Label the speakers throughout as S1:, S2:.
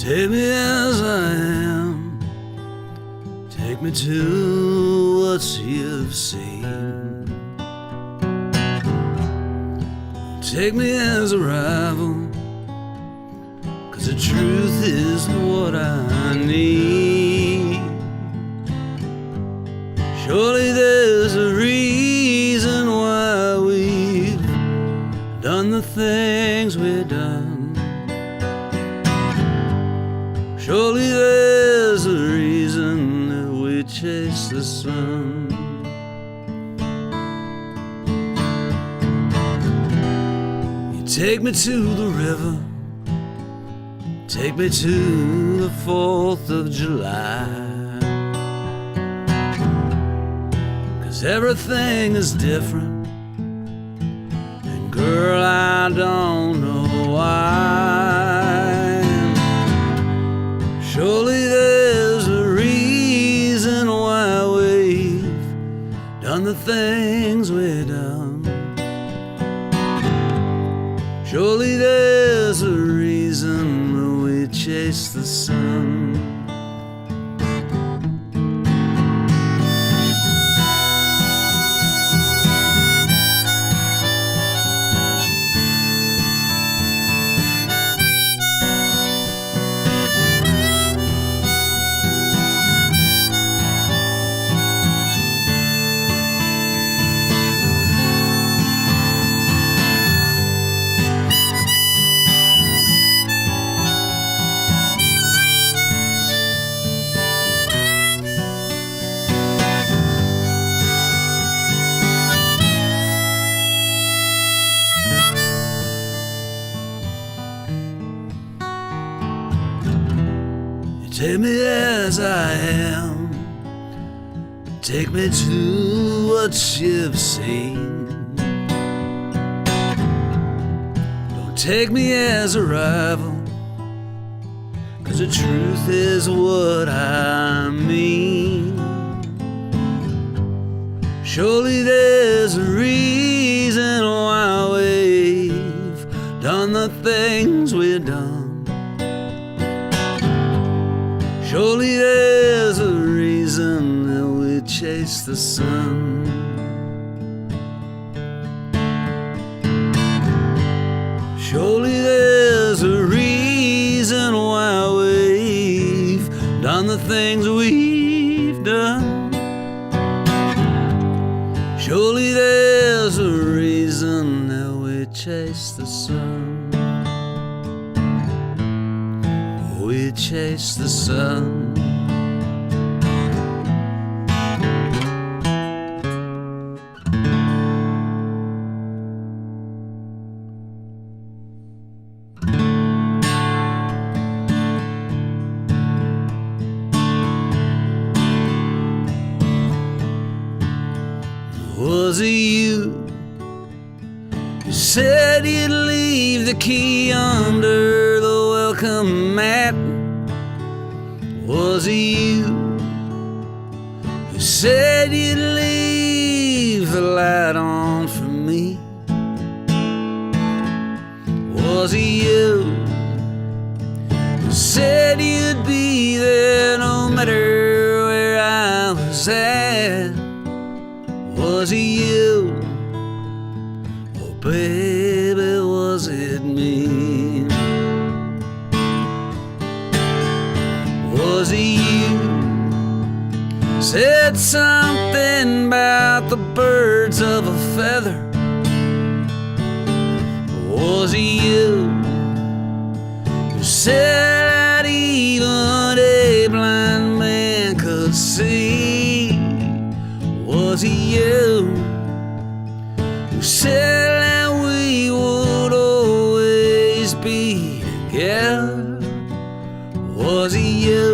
S1: Take me as I am, take me to what you've seen. Take me as a rival, 'cause the truth is what I need. Surely there's a reason why we've done the things we've done. Surely there's a reason that we chase the sun. You take me to the river, take me to the 4th of July, 'cause everything is different, and girl, I don't know why. Surely there's a reason why we've done the things we've done. Surely there's a reason that we chase the sun. Take me as I am, take me to what you've seen. Don't take me as a rival, 'cause the truth is what I mean. Surely there's a reason why we've done the things we've done. Surely there's a reason that we chase the sun. Surely there's a reason why we've done the things we've done. Surely there's a reason that we chase the sun. We chase the sun. Was it you who said you'd leave the key under the welcome mat? Was it you who said you'd leave the light on for me? Was it you who said you'd be there no matter where I was at? Was it you? Oh baby, was it me? Was it you? Said something about the birds of a feather. Was it you who said that even a blind man could see? Was it you who said that we would always be together? Was it you?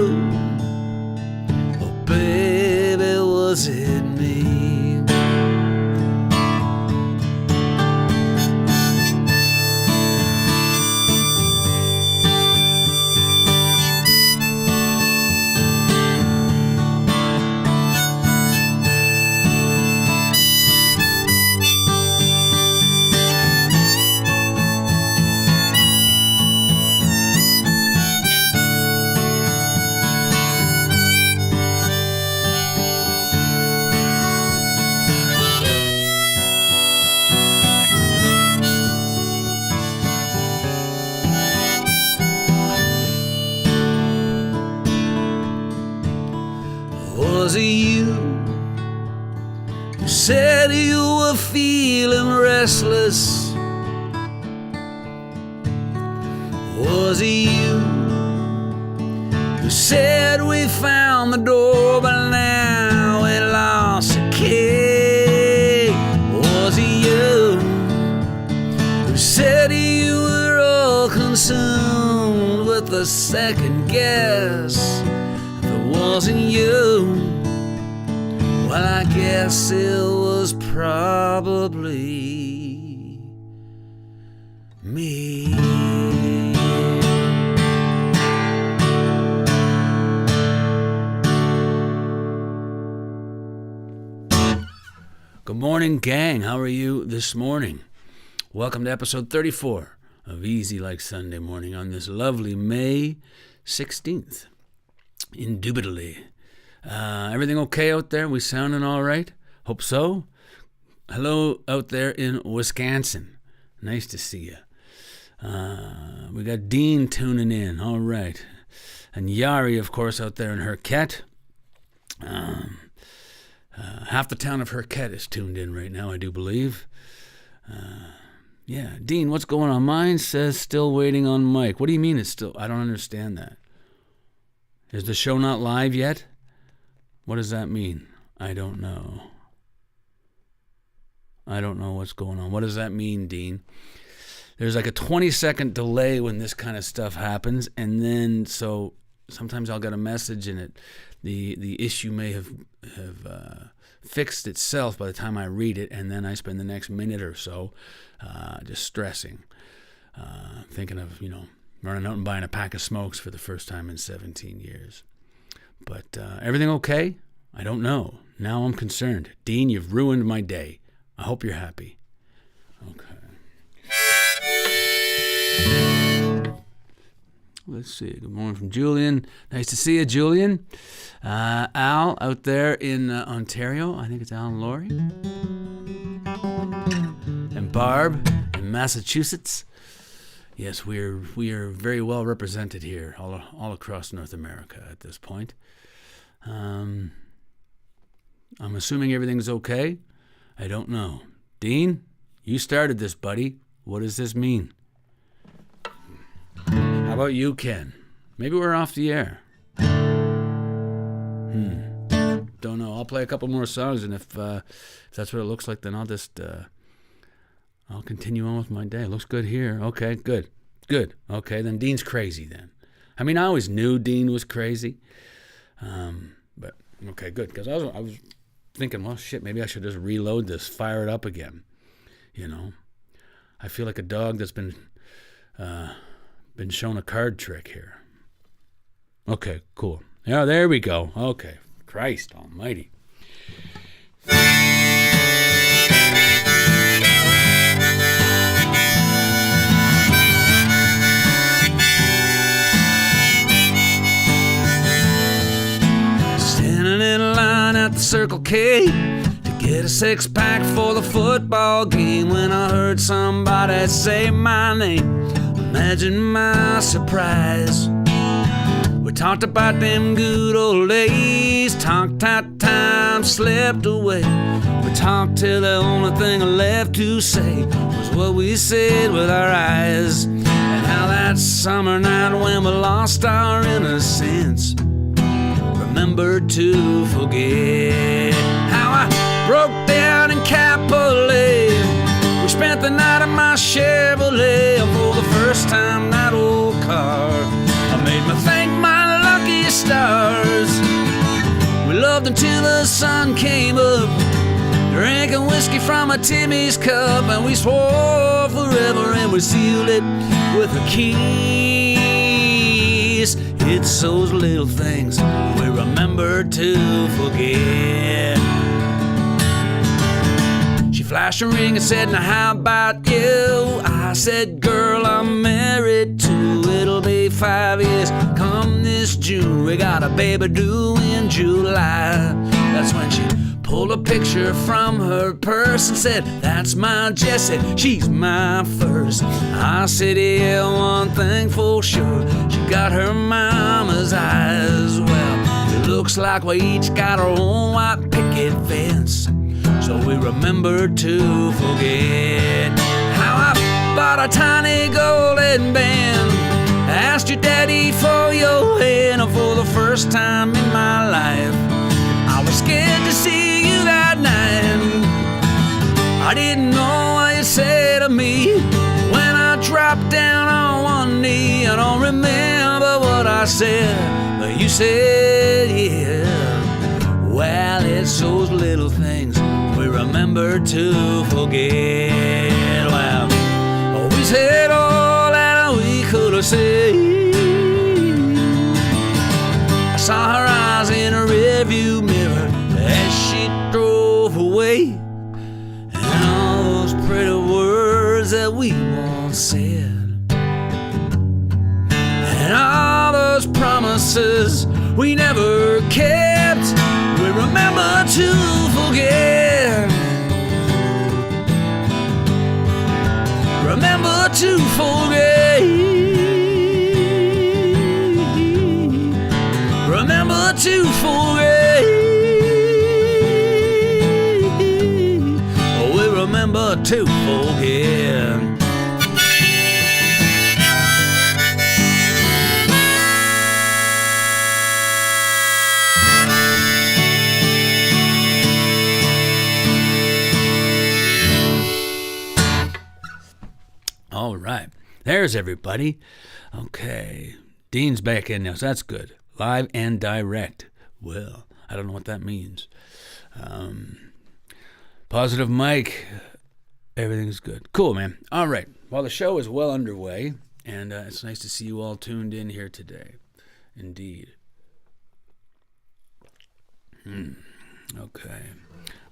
S1: Oh baby, was it me? Was it you who said you were feeling restless? Was it you who said we found the door but now we lost the key? Was it you who said you were all consumed with the second guess? If it wasn't you, well, I guess it was probably me. Good morning, gang. How are you this morning? Welcome to episode 34 of Easy Like Sunday Morning on this lovely May 16th. Indubitably. Everything okay out there? We sounding all right? Hope so. Hello out there in Wisconsin. Nice to see you. We got Dean tuning in. All right. And Yari, of course, out there in Herket. Half the town of Herket is tuned in right now, I do believe. Yeah, Dean, what's going on? Mine says still waiting on Mike. What do you mean it's still? I don't understand that. Is the show not live yet? What does that mean? I don't know. I don't know what's going on. What does that mean, Dean? There's like a 20-second delay when this kind of stuff happens, and then so sometimes I'll get a message and the issue may have fixed itself by the time I read it, and then I spend the next minute or so just stressing, thinking of, running out and buying a pack of smokes for the first time in 17 years. But everything okay? I don't know. Now I'm concerned. Dean, you've ruined my day. I hope you're happy. Okay. Let's see. Good morning from Julian. Nice to see you, Julian. Al out there in Ontario. I think it's Al and Lori. And Barb in Massachusetts. Yes, we are very well represented here, all across North America at this point. I'm assuming everything's okay. I don't know. Dean, you started this, buddy. What does this mean? How about you, Ken? Maybe we're off the air. Don't know. I'll play a couple more songs, and if that's what it looks like, then I'll just I'll continue on with my day. Looks good here. Okay, good. Okay, then Dean's crazy then. I mean, I always knew Dean was crazy. But okay, good, because I was thinking, well, shit, maybe I should just reload this, fire it up again. I feel like a dog that's been shown a card trick here. Okay, cool. Yeah, there we go. Okay, Christ almighty. Standing in line at the Circle K to get a six-pack for the football game when I heard somebody say my name. Imagine my surprise. We talked about them good old days, talked how time slipped away. We talked till the only thing left to say was what we said with our eyes, and how that summer night when we lost our innocence, remember to forget. How I broke down in Capole. We spent the night in my Chevrolet. For the first time, that old car, I made me thank my lucky stars. We loved until the sun came up, drinking whiskey from a Timmy's cup, and we swore forever and we sealed it with a kiss. It's those little things we remember to forget. She flashed a ring and said, now how about you? I said, girl, I'm married too. It'll be 5 years come this June. We got a baby due in July. That's when she pulled a picture from her purse and said, that's my Jessie, she's my first. I said, yeah, one thing for sure, she got her mama's eyes. Well, we looks like we each got our own white picket fence. So we remember to forget how I bought a tiny golden band, asked your daddy for your hand for the first time in my life. I was scared to see you that night. I didn't know what you said to me when I dropped down on one knee. I don't remember what I said, but you said, yeah. Well, it's those little things we remember to forget. Well, we said all that we could have said. I saw her eyes in a rearview mirror as she drove away, and all those pretty words that we once said, and all those promises we never kept, we remember to forget. Remember to forget. Remember to forget. Oh, we remember to forget. All right, there's everybody. Okay, Dean's back in now, so that's good. Live and direct. Well, I don't know what that means. Positive mic. Everything's good. Cool, man. All right. Well, the show is well underway, and it's nice to see you all tuned in here today. Indeed. Okay.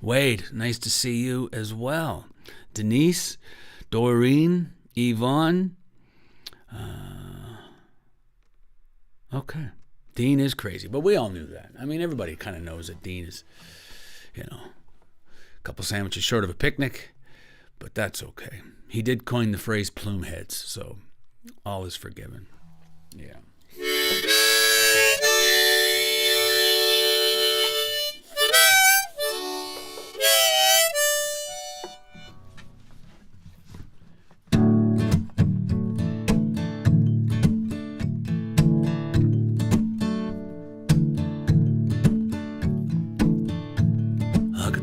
S1: Wade, nice to see you as well. Denise, Doreen, Yvonne. Okay. Dean is crazy, but we all knew that. I mean, everybody kind of knows that Dean is, a couple sandwiches short of a picnic, but that's okay. He did coin the phrase plume heads, so all is forgiven. Yeah.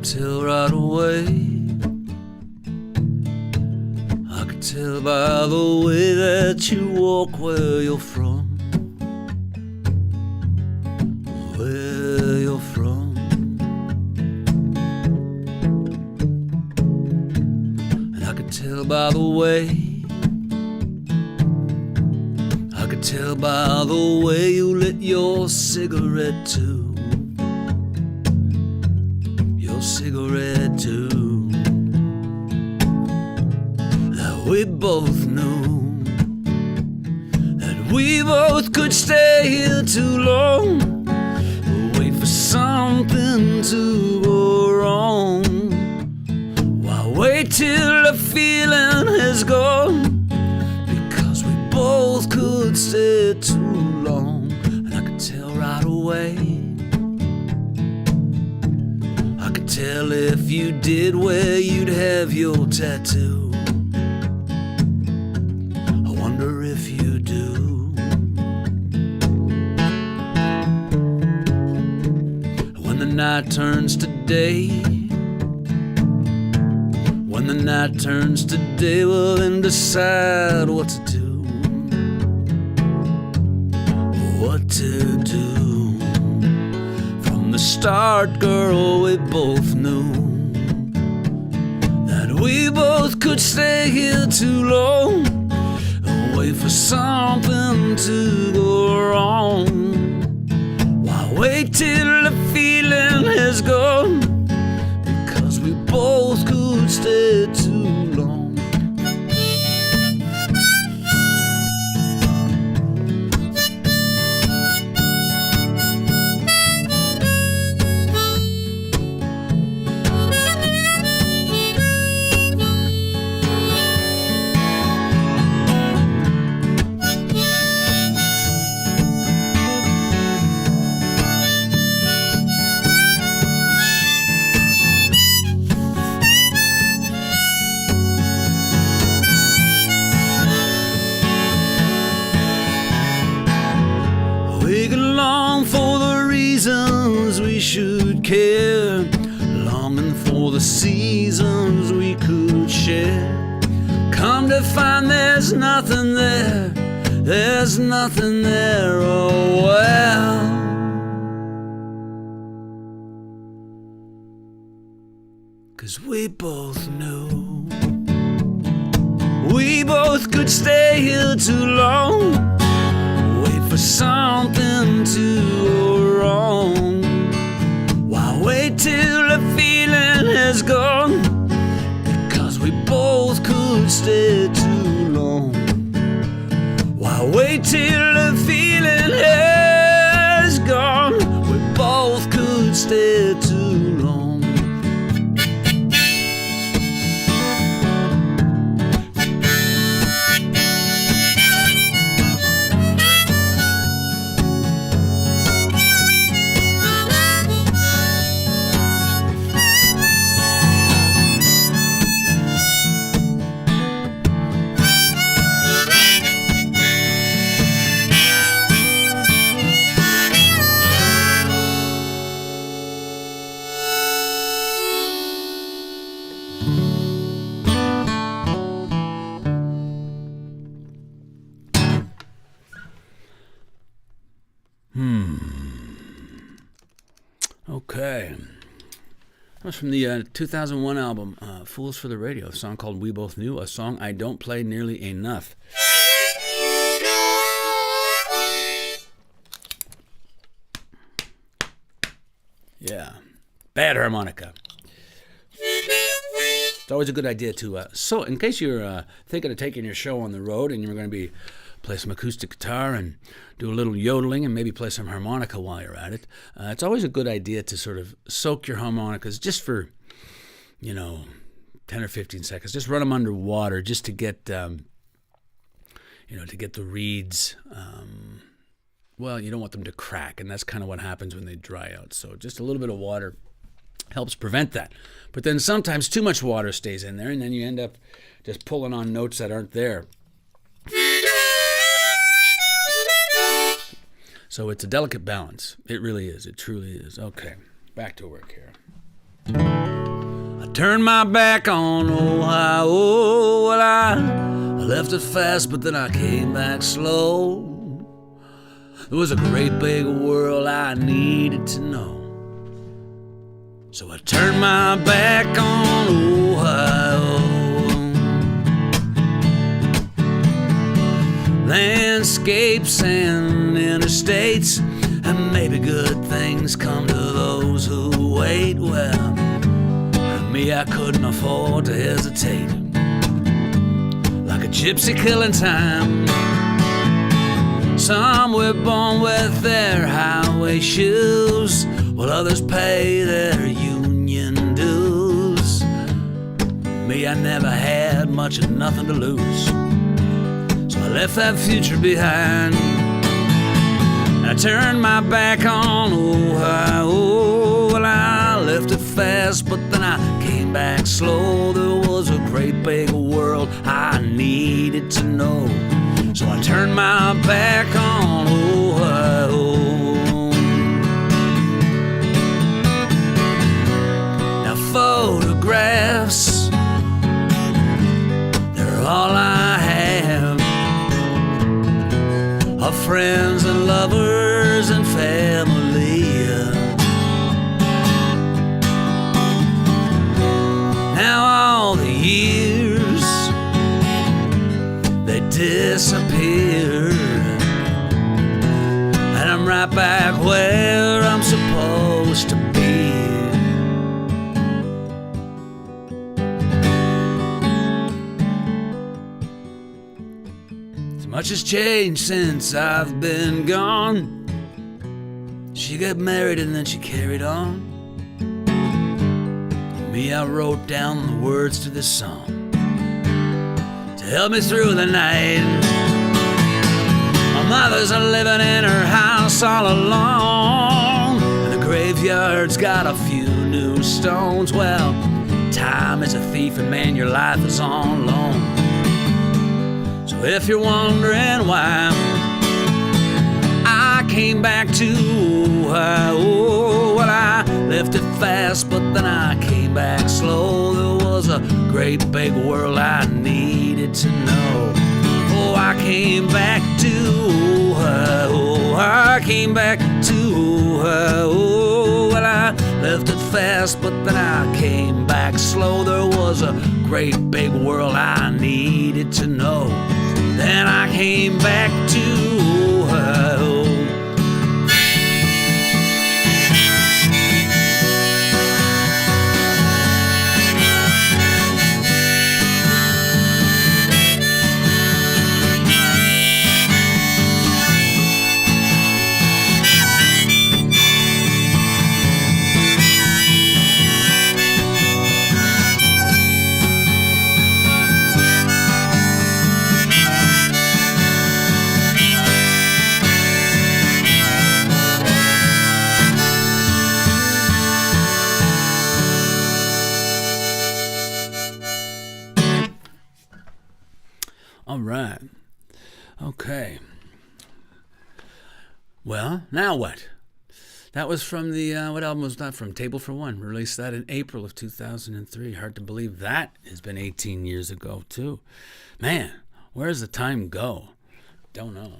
S1: Tell right away, I could tell by the way that you walk where you're from, where you're from. And I could tell by the way, I could tell by the way you lit your cigarette too. Cigarette too, that we both knew that we both could stay here too long, wait for something to go wrong. Why wait till the feeling has gone, because we both could stay too long. And I could tell right away, tell if you did where you'd have your tattoo. I wonder if you do. When the night turns to day, when the night turns to day, well then decide what to do. What to do. The start, girl, we both knew that we both could stay here too long and wait for something to go wrong. Why wait till the feeling has gone, because we both could stay too long. can long for the reasons we should care, longing for the seasons we could share. Come to find there's nothing there, there's nothing there, oh well. 'Cause we both knew we both could stay here too long, wait for something to go wrong. Why wait till the feeling is gone? Because we both could stay too long. Why wait till the feeling is gone? We both could stay too long. Okay. That was from the 2001 album, Fools for the Radio, a song called We Both Knew, a song I don't play nearly enough. Yeah. Bad harmonica. It's always a good idea to, so in case you're thinking of taking your show on the road and you're going to be play some acoustic guitar and do a little yodeling and maybe play some harmonica while you're at it, it's always a good idea to sort of soak your harmonicas just for, 10 or 15 seconds. Just run them under water just to get, to get the reeds. Well, you don't want them to crack, and that's kind of what happens when they dry out. So just a little bit of water helps prevent that. But then sometimes too much water stays in there, and then you end up just pulling on notes that aren't there. So it's a delicate balance. It really is. It truly is. Okay, back to work here. I turned my back on Ohio. Well, I left it fast, but then I came back slow. There was a great big world I needed to know. So I turned my back on Ohio. Landscapes and interstates, and maybe good things come to those who wait. Well, me, I couldn't afford to hesitate. Like a gypsy killing time. Some were born with their highway shoes, while others pay their union dues. Me, I never had much of nothing to lose. I left that future behind. I turned my back on Ohio. Well, I left it fast, but then I came back slow. There was a great big world I needed to know. So I turned my back on Ohio. Now photographs, they're all I have, of friends and lovers and family. Now all the years, they disappear, and I'm right back where I'm supposed to be. Much has changed since I've been gone. She got married and then she carried on. Me, I wrote down the words to this song to help me through the night. My mother's living in her house all alone, and the graveyard's got a few new stones. Well, time is a thief, and man, your life is on loan. So if you're wondering why I came back to Ohio. Well, I left it fast, but then I came back slow. There was a great big world I needed to know. Oh, I came back to Ohio. I came back to Ohio. Well, I left it fast, but then I came back slow. There was a great big world I needed to know. Then I came back to Ohio. All right. Okay. Well, now what? That was from the, what album was that from? Table for One. Released that in April of 2003. Hard to believe that has been 18 years ago, too. Man, where does the time go? Don't know.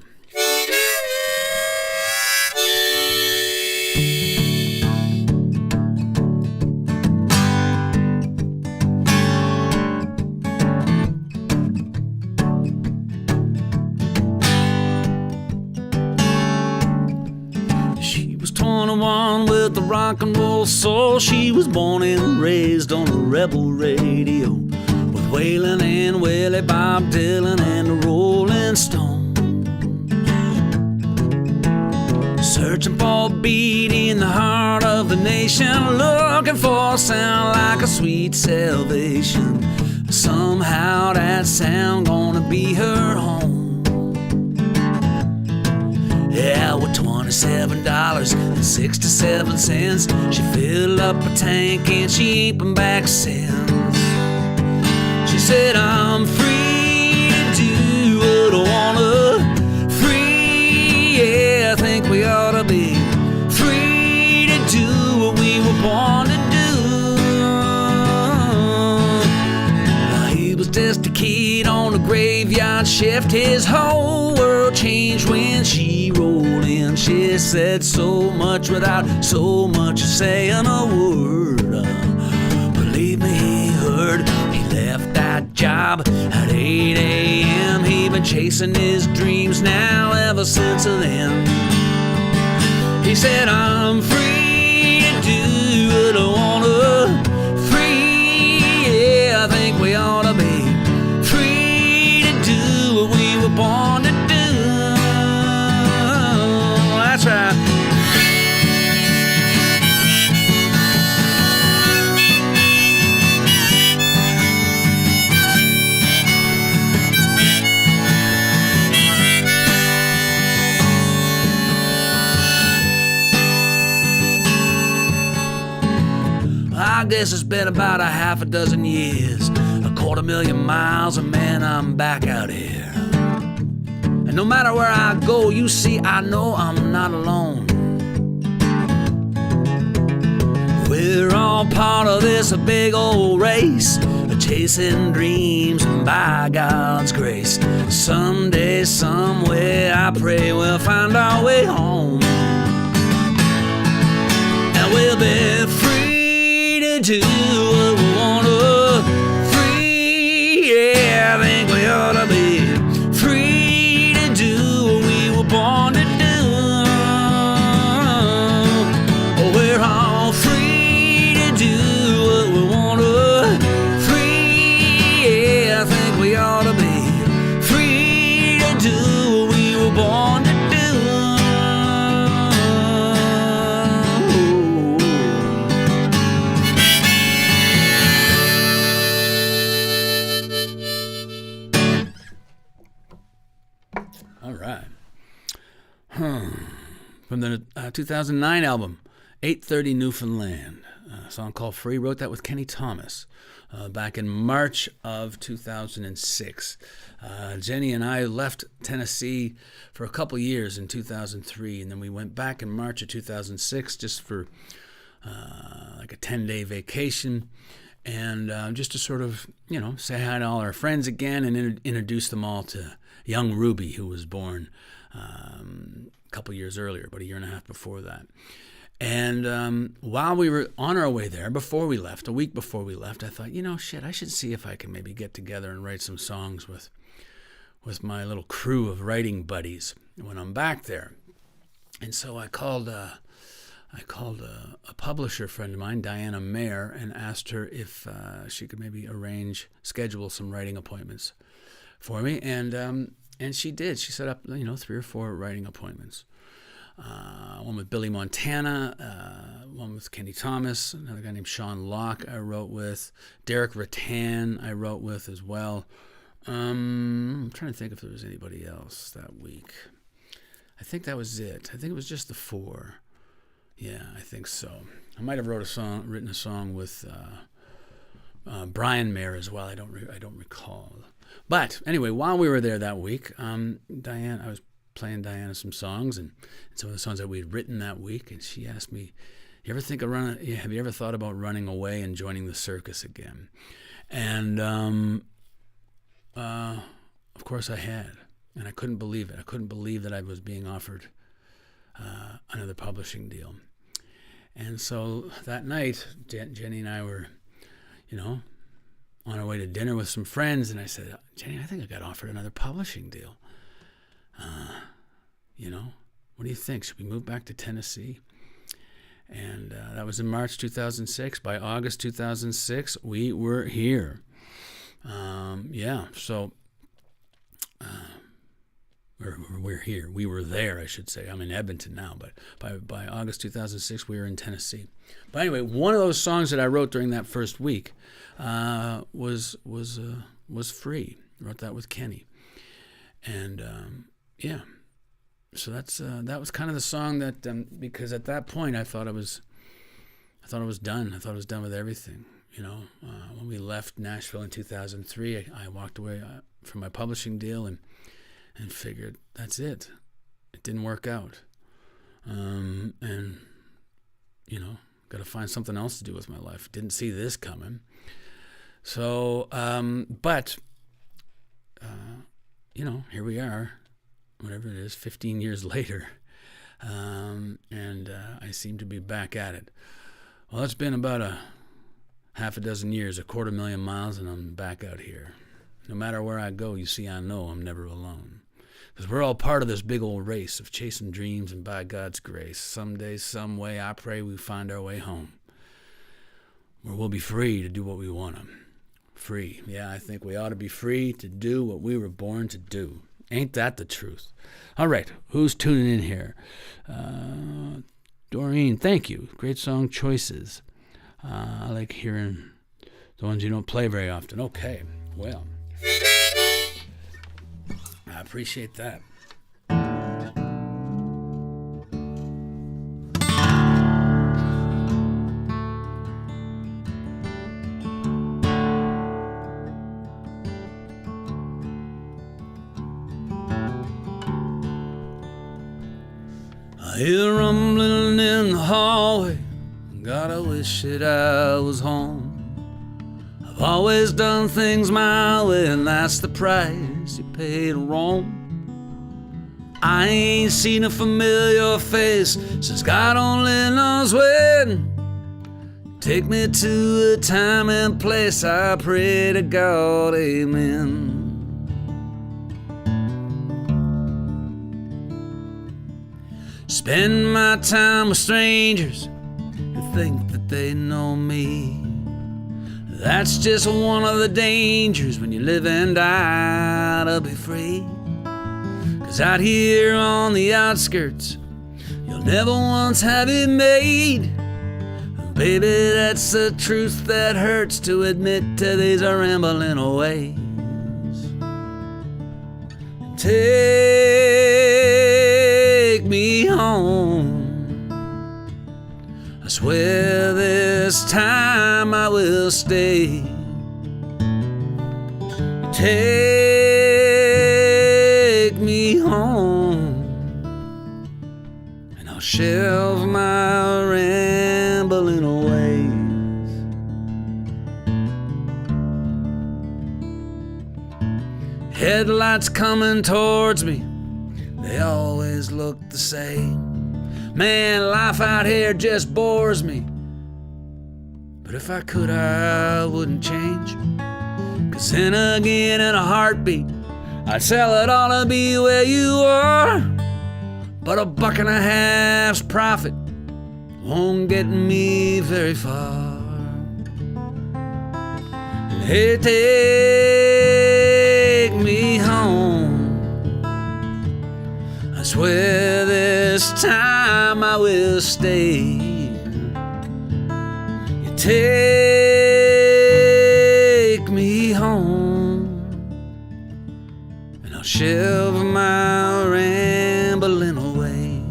S1: One with the rock and roll soul. She was born and raised on a rebel radio with Waylon and Willie, Bob Dylan and the Rolling Stones. Searching for a beat in the heart of the nation, looking for a sound like a sweet salvation. Somehow that sound gonna be her home. Yeah, with $27.67, she filled up her tank and she ain't been back since. She said, I'm free to do what I wanna. Free, yeah, I think we ought to be free to do what we were born to do. Now, he was just a kid on a graveyard shift. His whole world changed when she rolled in. She said so much without so much as saying a word. Believe me, he heard. He left that job at 8 a.m. He been chasing his dreams now ever since then. He said, I'm free to do what I wanna. Free, yeah, I think we ought to be free to do what we were born to do. That's right. I guess it's been about a half a dozen years, 250,000 miles, and man, I'm back out here. And no matter where I go, you see, I know I'm not alone. We're all part of this big old race, chasing dreams, and by God's grace, someday, somewhere, I pray we'll find our way home. And we'll be free to do what we want to. Free, yeah, I think we ought to be free to do what we were born to do. We're all free to do what we want to. Free, yeah, I think we ought to be free to do what we were born to do. All right. From the 2009 album, 8:30 Newfoundland, a song called Free. Wrote that with Kenny Thomas back in March of 2006. Jenny and I left Tennessee for a couple years in 2003, and then we went back in March of 2006 just for like a 10-day vacation, and just to sort of, say hi to all our friends again and introduce them all to young Ruby, who was born a couple years earlier, about a year and a half before that. And while we were on our way there, before we left, a week before we left, I thought, I should see if I can maybe get together and write some songs with my little crew of writing buddies when I'm back there. And so I called a publisher friend of mine, Diana Mayer, and asked her if she could maybe schedule some writing appointments for me. And she did. She set up 3 or 4 writing appointments. One with Billy Montana, one with Kenny Thomas, another guy named Sean Locke I wrote with, Derek Rattan I wrote with as well. I'm trying to think if there was anybody else that week. I think that was it. I think it was just the 4. Yeah, I think so. I might have written a song with Brian Mayer as well. I don't recall. But anyway, while we were there that week, I was playing Diana some songs and some of the songs that we had written that week, and she asked me, have you ever thought about running away and joining the circus again? And of course I had, and I couldn't believe it. I couldn't believe that I was being offered another publishing deal. And so that night, Jenny and I were, on our way to dinner with some friends, and I said, Jenny, I think I got offered another publishing deal. What do you think? Should we move back to Tennessee? And that was in March 2006. By August 2006, we were here. So we're here. We were there, I should say. I'm in Edmonton now, but by August 2006, we were in Tennessee. But anyway, one of those songs that I wrote during that first week was Free. I wrote that with Kenny. And so that was kind of the song that because at that point I thought I was done. I thought I was done with everything. When we left Nashville in 2003, I walked away from my publishing deal and figured that's it. It didn't work out, and got to find something else to do with my life. Didn't see this coming. So, here we are. Whatever it is, 15 years later, and I seem to be back at it. Well, it's been about a half a dozen years, 250,000 miles, and I'm back out here. No matter where I go, I know I'm never alone. Because we're all part of this big old race of chasing dreams, and by God's grace, someday, some way, I pray we find our way home, where we'll be free to do what we want to. Free. Yeah, I think we ought to be free to do what we were born to do. Ain't that the truth? All right, who's tuning in here? Doreen, thank you. Great song choices. I like hearing the ones you don't play very often. Okay, well, I appreciate that. I hear rumbling in the hallway. God, I wish that I was home. I've always done things my way, and that's the price you pay to roam. I ain't seen a familiar face since God only knows when. Take me to a time and place, I pray to God, amen. Spend my time with strangers who think that they know me. That's just one of the dangers when you live and die to be free. 'Cause out here on the outskirts, you'll never once have it made. Baby, that's the truth that hurts to admit to these rambling ways. Take me home. swear this time I will stay. Take me home, and I'll shelve my rambling ways. Headlights coming towards me, they always look the same. Man, life out here just bores me, but if I could, I wouldn't change. 'Cause then again, in a heartbeat, I'd sell it all to be where you are. But $1.50's profit won't get me very far. Hey, take me home. I swear this time I will stay. You take me home, and I'll shelve my rambling away.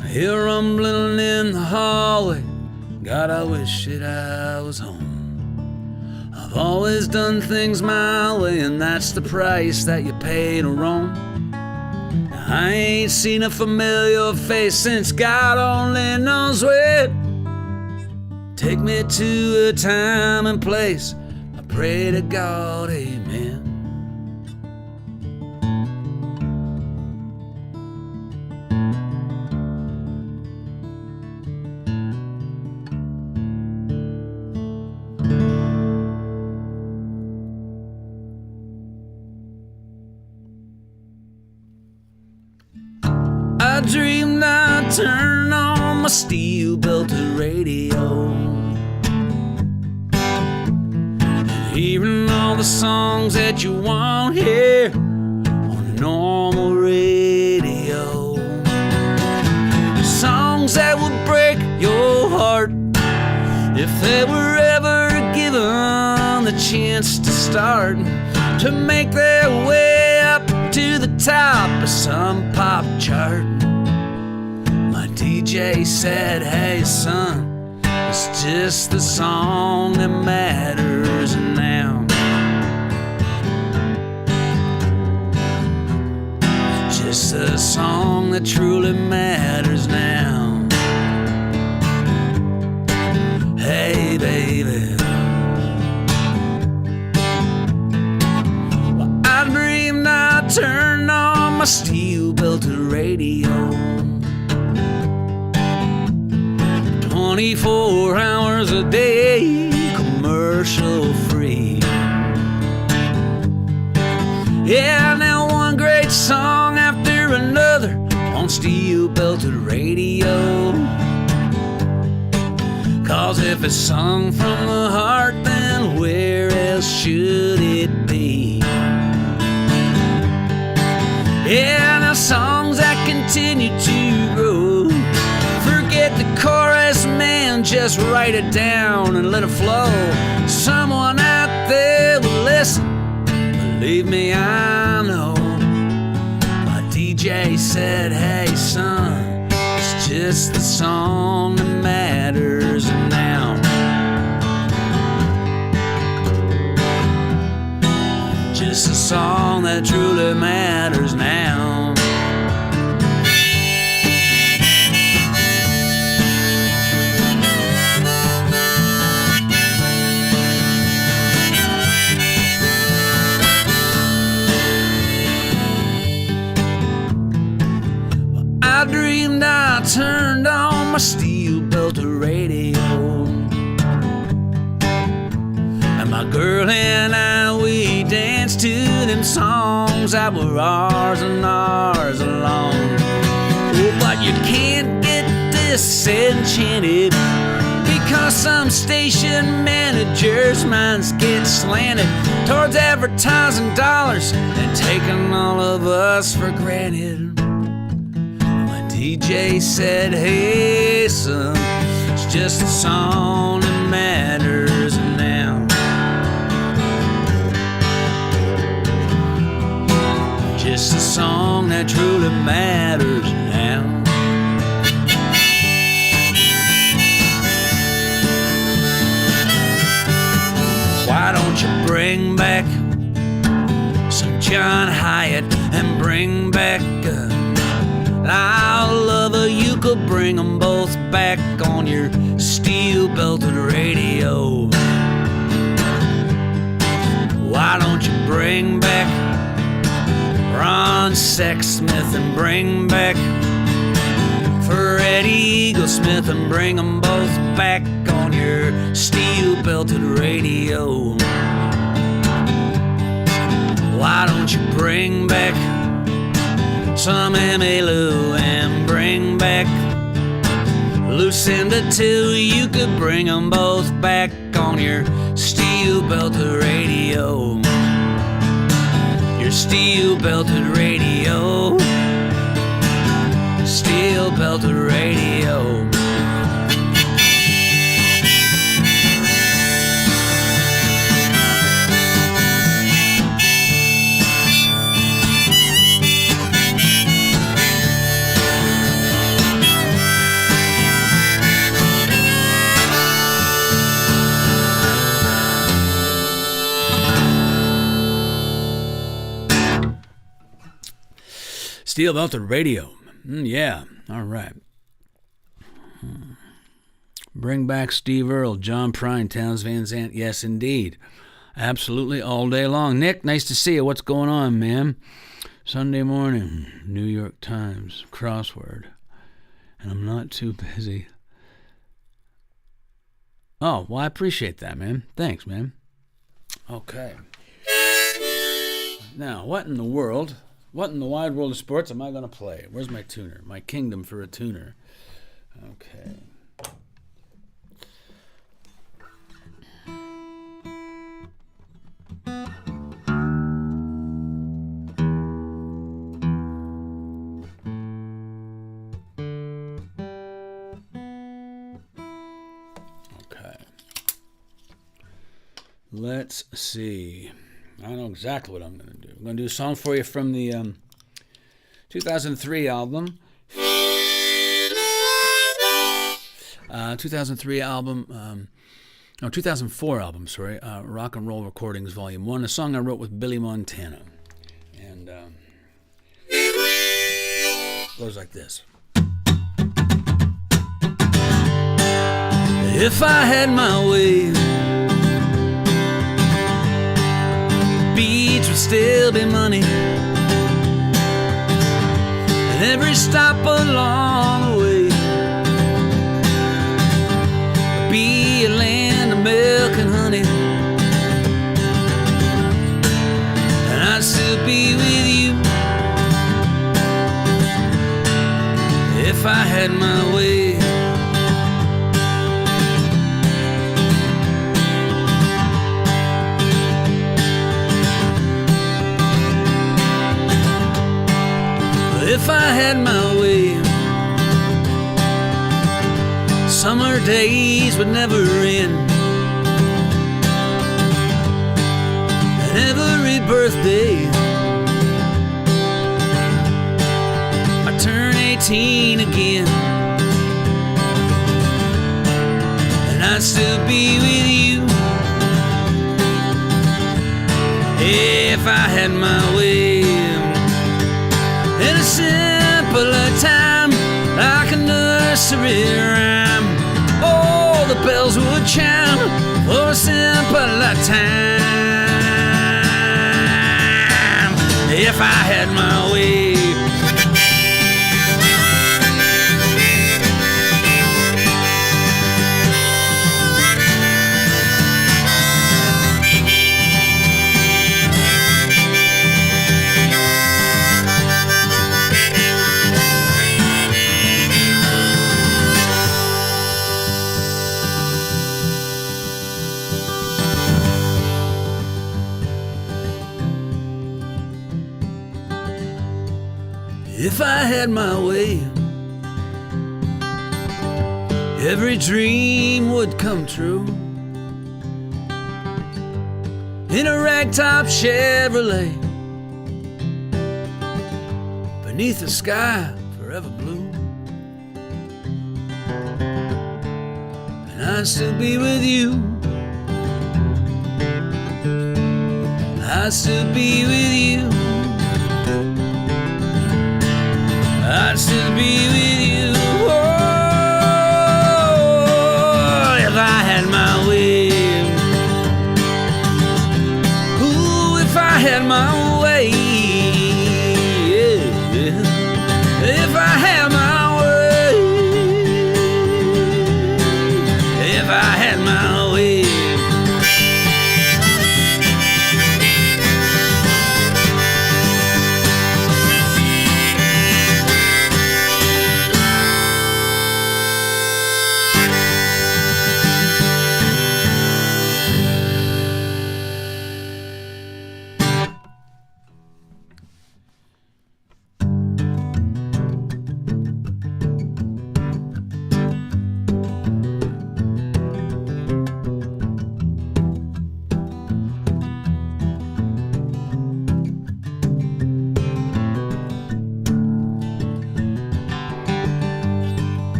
S1: I hear rumbling in the hallway. God, I wish that I was home. I've always done things my way, and that's the price that you pay to roam. I ain't seen a familiar face since God only knows when. Take me to a time and place, I pray to God, amen. I dreamed I'd turn on my steel-belted radio, hearing all the songs that you won't hear on a normal radio. Songs that would break your heart if they were ever given the chance to start, to make their way up to the top of some pop chart. My DJ said, hey son, it's just the song that matters now. It's just the song that truly matters now. Hey baby, well, I dreamed I turned on my steel-belted radio, 24 hours a day, commercial free. Yeah, now one great song after another on steel-belted radio. 'Cause if it's sung from the heart, then where else should it be? Yeah, now songs that continue to grow, forget the chorus, man, just write it down and let it flow. Someone out there will listen, believe me, I know. My DJ said, hey son, it's just the song that matters now. Just a song that truly matters now. I dreamed I turned on my steel-belted radio, and my girl and I, we danced to them songs that were ours and ours alone. Oh, but you can't get disenchanted, because some station managers' minds get slanted towards advertising dollars and taking all of us for granted. DJ said, hey son, it's just a song that matters now. that truly matters now. Why don't you bring back some John Hyatt and bring back our lover? You could bring them both back on your steel-belted radio. Why don't you bring back Ron Sexsmith and bring back Freddie Eagle Smith and bring them both back on your steel-belted radio? Why don't you bring back some Emmylou and bring back Lucinda too? You could bring them both back on your steel-belted radio. Your steel-belted radio. Steel-belted radio. Steel-belted radio. Yeah, all right. Bring back Steve Earle, John Prine, Townes Van Zandt. Yes, indeed. Absolutely, all day long. Nick, nice to see you. What's going on, man? Sunday morning, New York Times, crossword. And I'm not too busy. Oh, well, I appreciate that, man. Thanks, man. Okay. Now, what in the world... What in the wide world of sports am I going to play? Where's my tuner? My kingdom for a tuner. Okay. Okay. Let's see. I know exactly what I'm going to do. I'm going to do a song for you from the 2003 album. 2003 album. 2004 album, sorry. Rock and Roll Recordings, Volume 1. A song I wrote with Billy Montana. And goes like this. If I had my way, beach would still be money, and every stop along the way would be a land of milk and honey, and I'd still be with you if I had my way. If I had my way, summer days would never end, and every birthday I turn 18 again, and I'd still be with you if I had my way. In a simpler time, like a nursery rhyme, all the bells would chime for a simpler time. If I had my way. If I had my way, every dream would come true. In a ragtop Chevrolet, but beneath a sky forever blue. And I'd still be with you. I'd still be with you. I'd still be with you. Oh, if I had my way. Ooh, if I had my way. Yeah. If I had my way. If I had my way.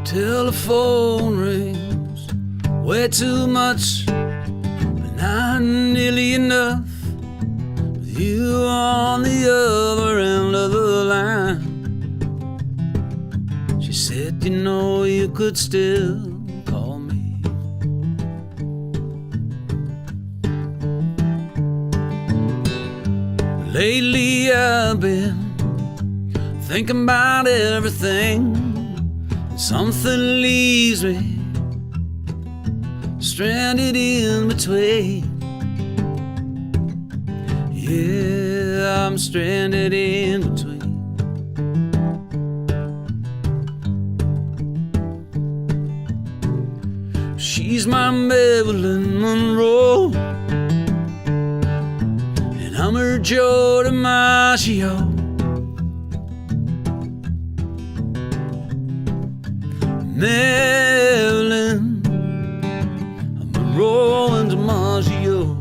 S1: Telephone rings way too much, but not nearly enough. With you on the other end of the line, she said, you know, you could still call me. Lately I've been thinking about everything. Something leaves me stranded in between. Yeah, I'm stranded in between. She's my Marilyn Monroe, and I'm her Joe DiMaggio. Marilyn Monroe and DiMaggio.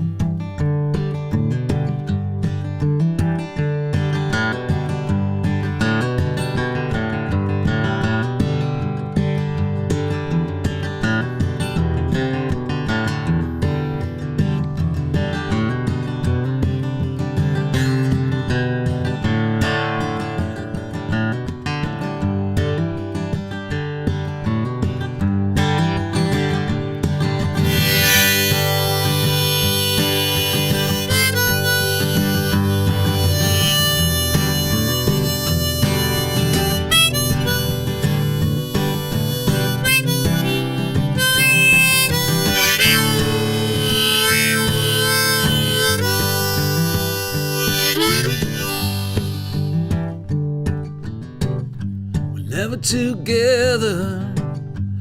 S1: Never together,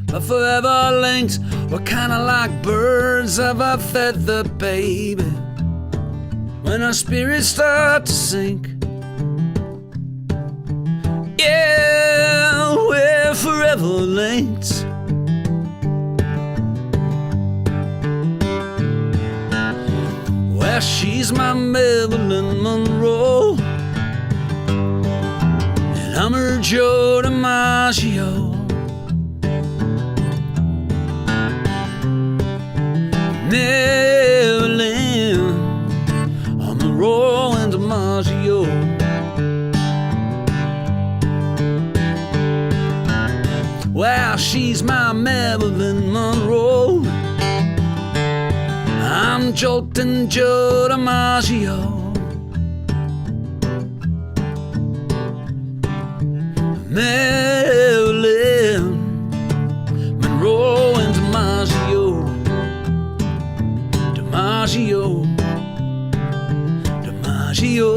S1: but forever linked. We're kinda like birds of a feather, baby. When our spirits start to sink, yeah, we're forever linked. Well, she's my Marilyn Monroe, I'm her Joe DiMaggio. Marilyn Monroe and DiMaggio. Well, she's my Marilyn Monroe, I'm jolting Joe DiMaggio. Marilyn Monroe and DiMaggio. DiMaggio. DiMaggio.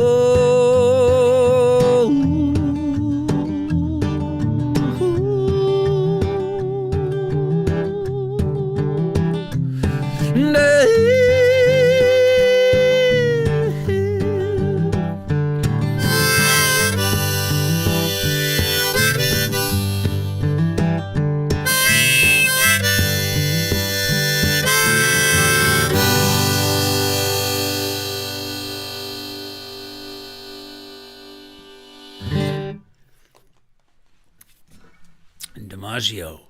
S1: DiMaggio.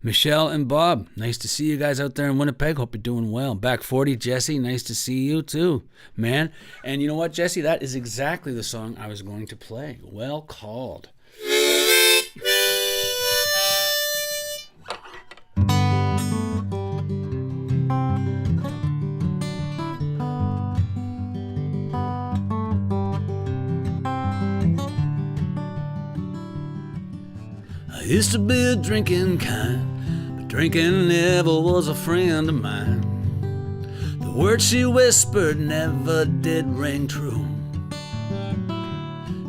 S1: Michelle and Bob, nice to see you guys out there in Winnipeg. Hope you're doing well. Back 40, Jesse, nice to see you too, man. And you know what, Jesse? That is exactly the song I was going to play. Well called. I used to be a drinking kind, but drinking never was a friend of mine. The words she whispered never did ring true.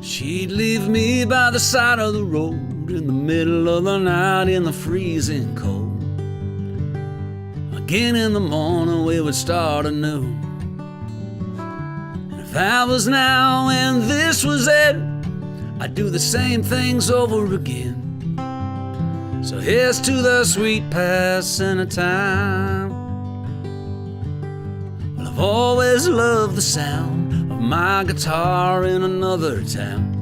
S1: She'd leave me by the side of the road in the middle of the night in the freezing cold. Again in the morning we would start anew. And if I was now and this was it, I'd do the same things over again. So here's to the sweet passing of time. Well, I've always loved the sound of my guitar in another town.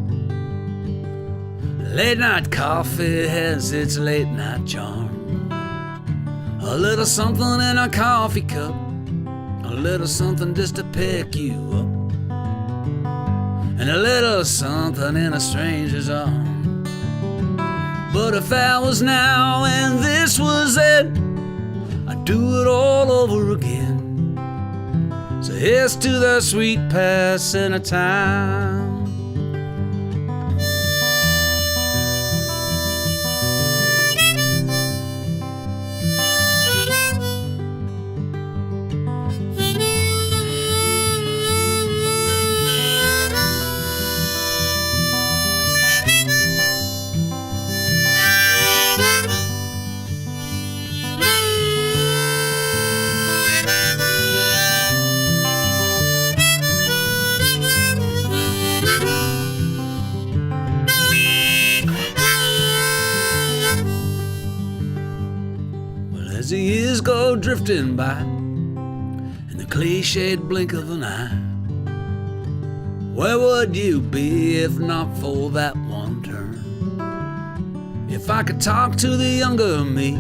S1: Late night coffee has its late night charm. A little something in a coffee cup, a little something just to pick you up, and a little something in a stranger's arm. But if that was now and this was it, I'd do it all over again. So here's to the sweet passing of time. As the years go drifting by, in the cliched blink of an eye, where would you be if not for that one turn? If I could talk to the younger me,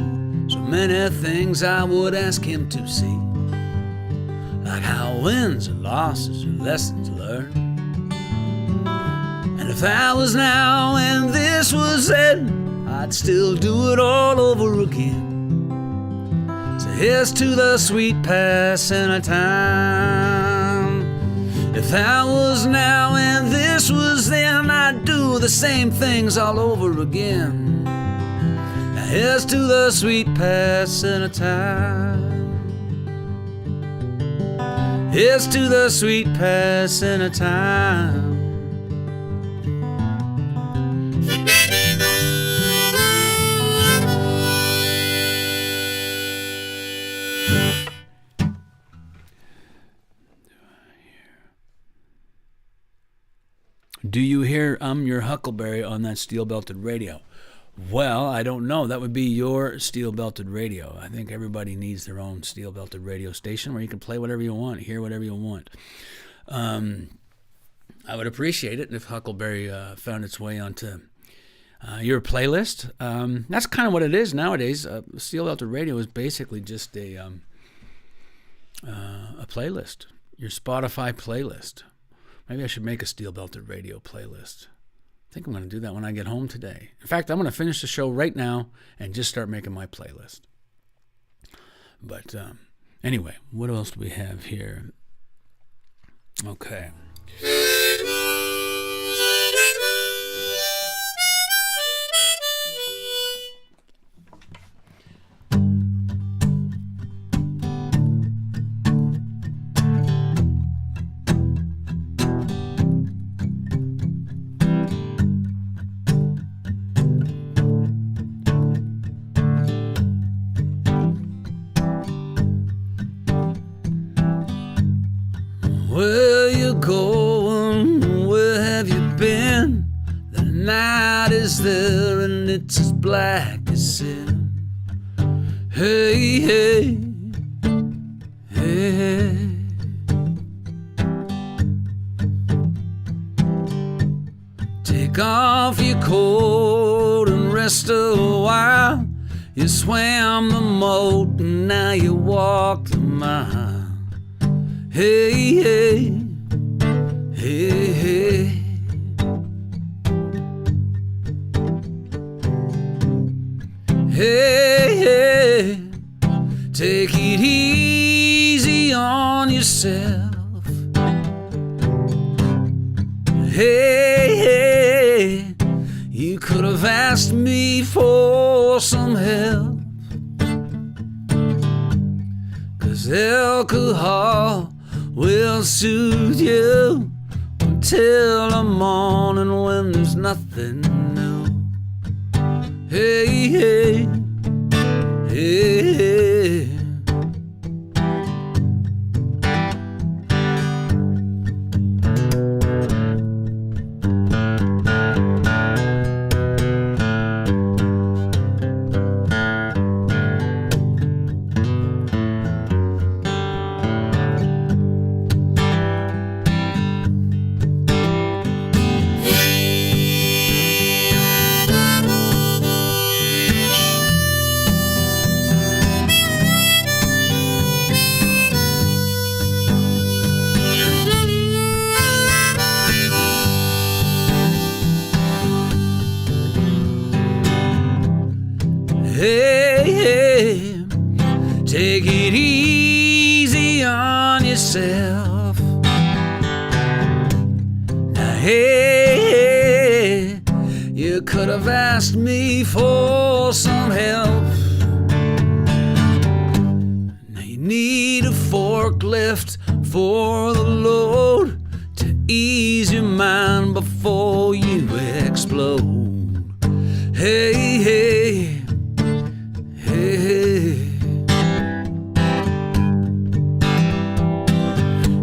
S1: so many things I would ask him to see, like how wins and losses are lessons learned. And if I was now and this was it, I'd still do it all over again. Here's to the sweet passing of time. If I was now and this was then, I'd do the same things all over again. Now here's to the sweet passing of time. Here's to the sweet passing of time. Do you hear your Huckleberry on that steel-belted radio? Well, I don't know. That would be your steel-belted radio. I think everybody needs their own steel-belted radio station where you can play whatever you want, hear whatever you want. I would appreciate it if Huckleberry found its way onto your playlist. That's kind of what it is nowadays. Steel-belted radio is basically just a playlist, your Spotify playlist. Maybe I should make a steel-belted radio playlist. I think I'm going to do that when I get home today. In fact, I'm going to finish the show right now and just start making my playlist. But anyway, what else do we have here? Okay. Where you going? Where have you been? The night is there and it's as black as sin. Hey, hey, hey, hey. Take off your coat and rest promised a while. You swam the moat and now you walk the mile. Hey, hey, hey, hey. Hey, hey, take it easy on yourself. Hey, hey, you could have asked me for some help, 'cause alcohol will soothe you until the morning when there's nothing new. Hey, hey, hey, hey. Hey, hey, take it easy on yourself. Now, hey, hey, you could have asked me for some help. Now you need a forklift for the load to ease your mind before you explode. Hey, hey.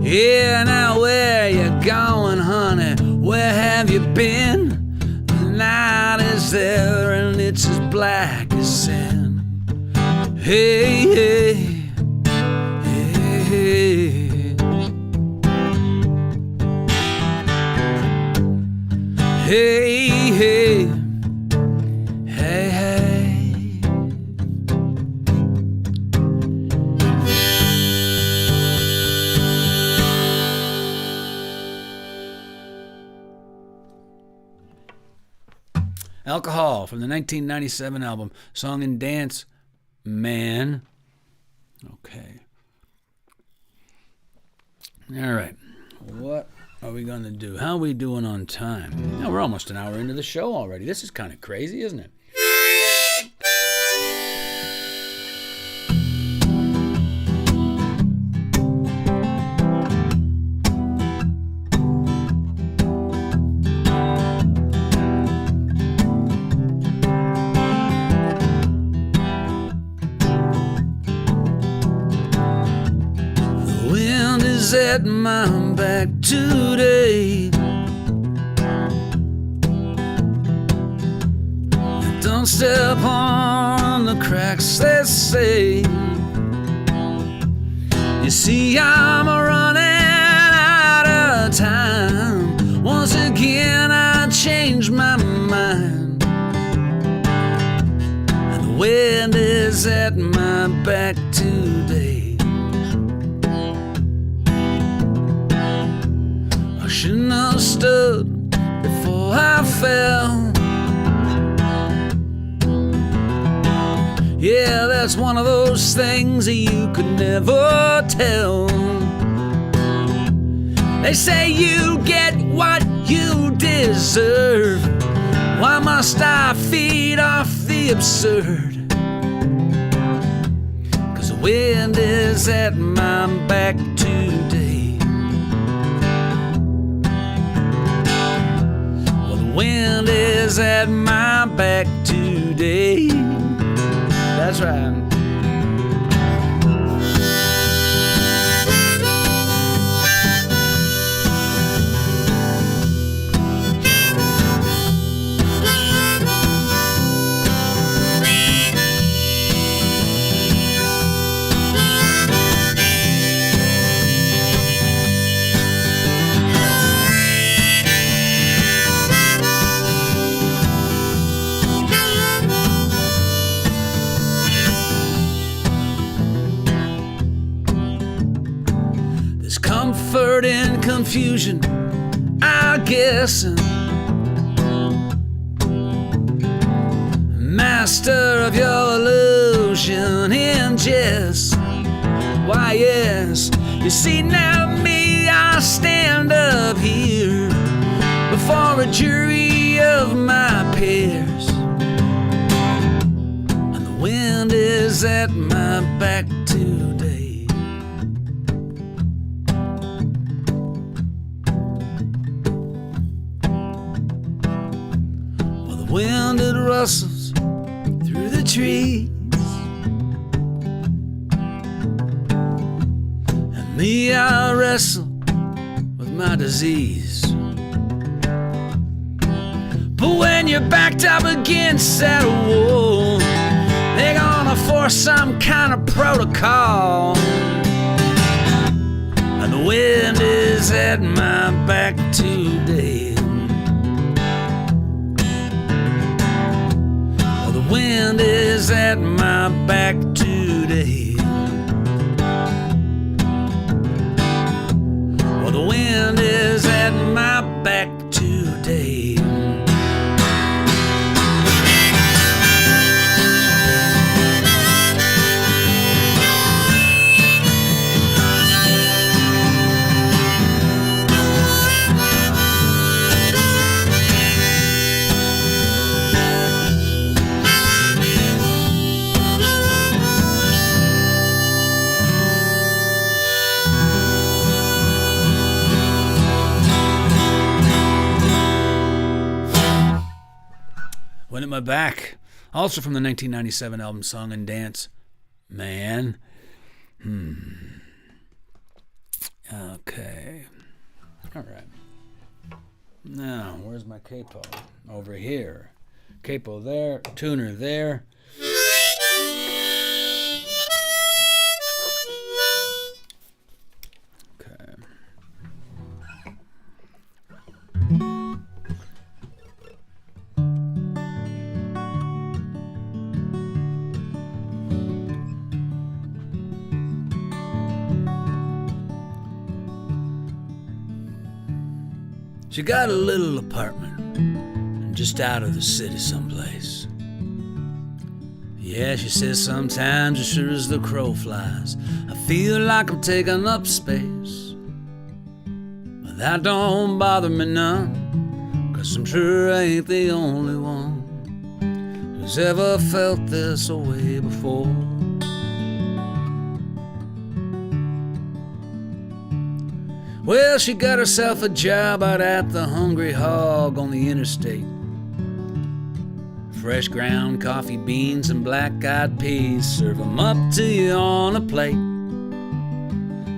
S1: Yeah, now where you going, honey? Where have you been? The night is there and it's as black as sin. Hey, hey, hey, hey. Hey, hey, hey, hey. Alcohol from the 1997 album Song and Dance Man. Okay. All right. What are we going to do? How are we doing on time? Now, we're almost an hour into the show already. This is kind of crazy, isn't it? At my back today, don't step on the cracks, they say. You see, I'm running out of time. Once again I changed my mind, and the wind is at my back today. I shouldn't have stood before I fell. Yeah, that's one of those things that you could never tell. They say you get what you deserve. Why must I feed off the absurd? 'Cause the wind is at my back today. Well, the wind is at my back today. That's right. confusion, I guess. Master of your illusion, ingest. Why, yes, you see now me, I stand up here before a jury of my peers, and the wind is at my back today. Well, the wind, it rustles through the trees, and me, I wrestle with my disease. But when you're backed up against that wall, they're gonna force some kind of protocol, and the wind is at my back today. Well, the wind is at my back today. Well, the wind is at my back today. Wind at My Back, also from the 1997 album Song and Dance. Man. Okay. All right. Now, where's my capo? Over here. Capo there, tuner there. Okay. She got a little apartment just out of the city someplace. Yeah, she says sometimes as sure as the crow flies, I feel like I'm taking up space. But that don't bother me none, 'cause I'm sure I ain't the only one who's ever felt this way before. Well, she got herself a job out at the Hungry Hog on the interstate. Fresh ground coffee beans and black-eyed peas, serve 'em up to you on a plate.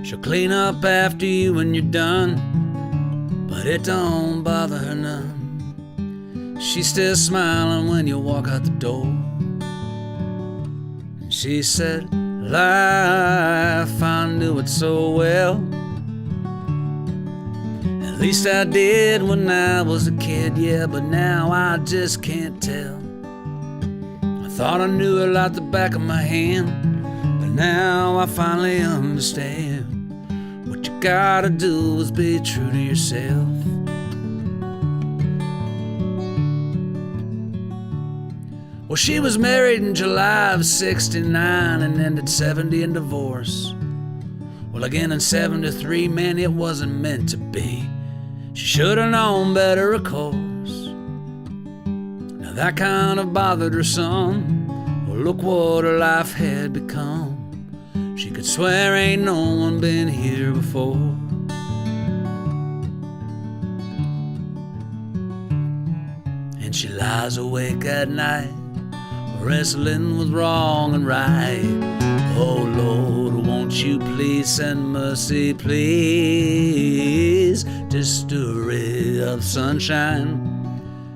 S1: She'll clean up after you when you're done, but it don't bother her none. She's still smiling when you walk out the door. And she said, life, I knew it so well. At least I did when I was a kid, yeah, but now I just can't tell. I thought I knew it like the back of my hand, but now I finally understand. What you gotta do is be true to yourself. Well, she was married in July of '69 and ended 70 in divorce. Well, again in '73, man, it wasn't meant to be. She should have known better, of course. Now that kind of bothered her some. Well, look what her life had become. She could swear ain't no one been here before. And she lies awake at night, wrestling with wrong and right. Oh Lord, won't you please send mercy, please? Just a ray of sunshine,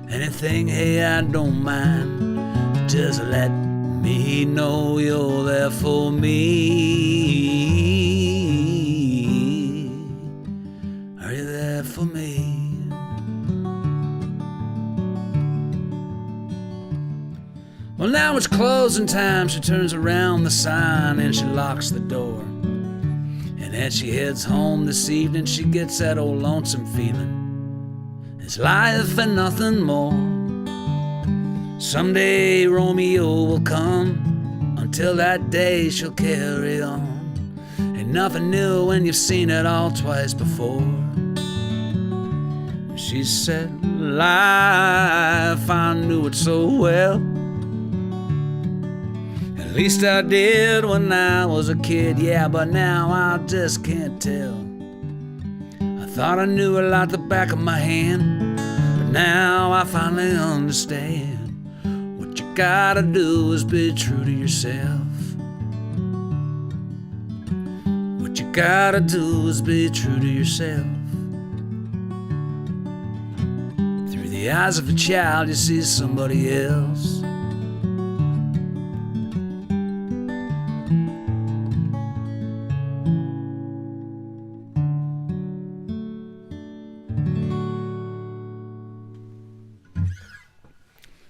S1: anything, hey, I don't mind. Just let me know you're there for me. Are you there for me? Well, now it's closing time. She turns around the sign and she locks the door. And And as she heads home this evening, she gets that old lonesome feeling. It's life and nothing more. Someday Romeo will come. Until that day she'll carry on. Ain't nothing new when you've seen it all twice before. She said, life, I knew it so well. At least I did when I was a kid, yeah, but now I just can't tell. I thought I knew it like the back of my hand, but now I finally understand. What you gotta do is be true to yourself. What you gotta do is be true to yourself. Through the eyes of a child, you see somebody else.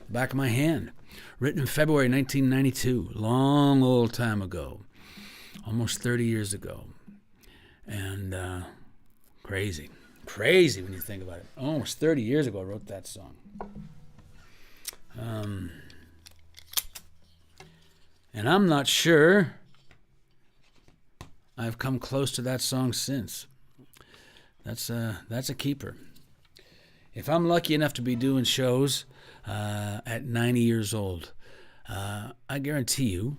S1: Back of my hand, written in February 1992, long old time ago, almost 30 years ago, and crazy when you think about it. Almost 30 years ago I wrote that song. And I'm not sure I've come close to that song since. That's a keeper. If I'm lucky enough to be doing shows at 90 years old, I guarantee you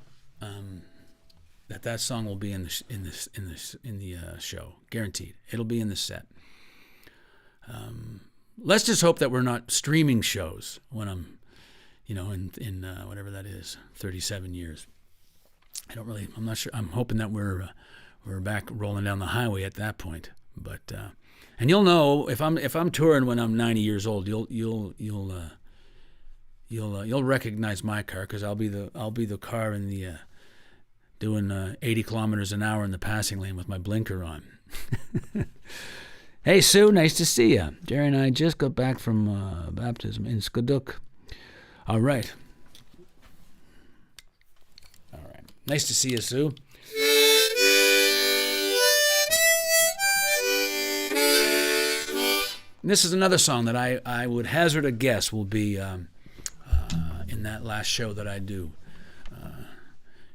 S1: that song will be in the show. Guaranteed, it'll be in the set. Let's just hope that we're not streaming shows when I'm, in whatever that is, 37 years. I'm not sure. I'm hoping that we're back rolling down the highway at that point. But and you'll know if I'm touring when I'm 90 years old, you'll recognize my car, because I'll be the car in the doing 80 kilometers an hour in the passing lane with my blinker on. Hey Sue, nice to see you. Jerry and I just got back from baptism in Skaduk. All right. Nice to see you, Sue. This is another song that I would hazard a guess will be in that last show that I do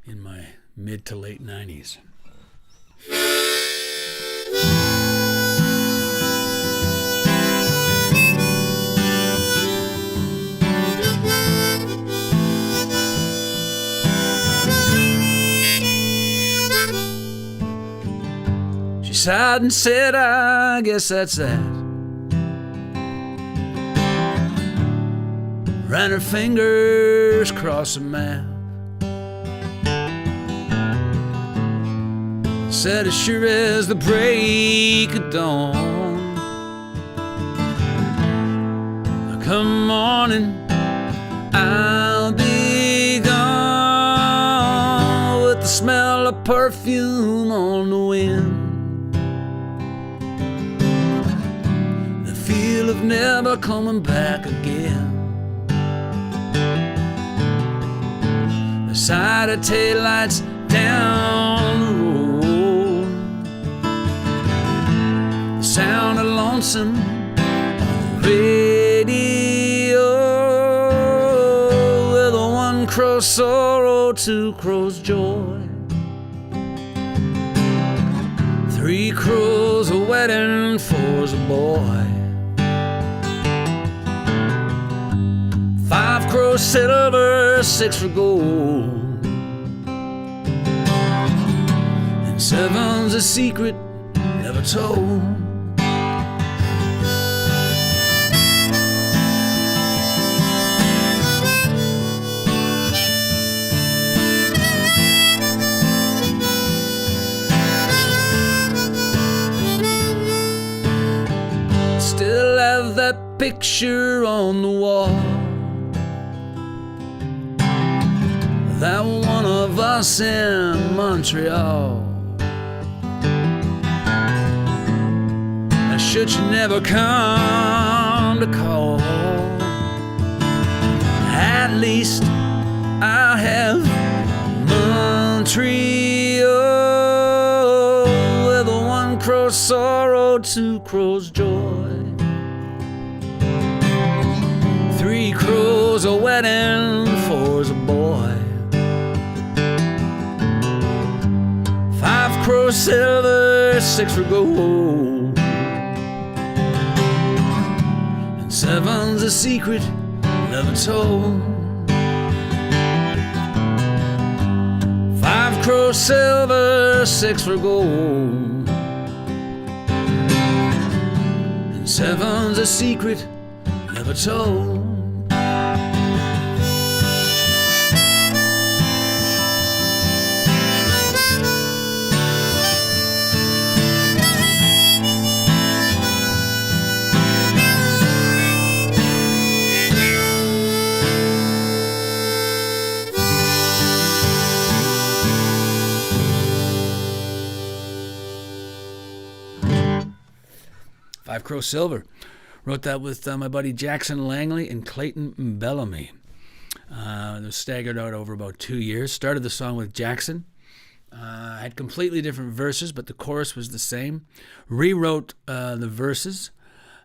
S1: in my mid to late 90s. She sighed and said, I guess that's that. Ran her fingers across the map. Said as sure as the break of dawn, come morning, I'll be gone, with the smell of perfume on the wind, the feel of never coming back again. The sight of taillights down the road, the sound of lonesome on the radio, with a one crow's sorrow, two crows' joy, three crows a wedding, four's a boy, five crows silver, six for gold, and seven's a secret never told. Still have that picture on the wall, that one of us in Montreal. Now should you never come to call, at least I'll have Montreal, with sorrow, 2 crows' joy. 3 crows a wedding, 4's a boy. 5 crows silver, 6 for gold. And 7's a secret never told. 5 crows silver, 6 for gold. And 7's a secret never told. Five Crow Silver. Wrote that with my buddy Jackson Langley and Clayton Bellamy. It was staggered out over about 2 years. Started the song with Jackson. Had completely different verses, but the chorus was the same. Rewrote the verses.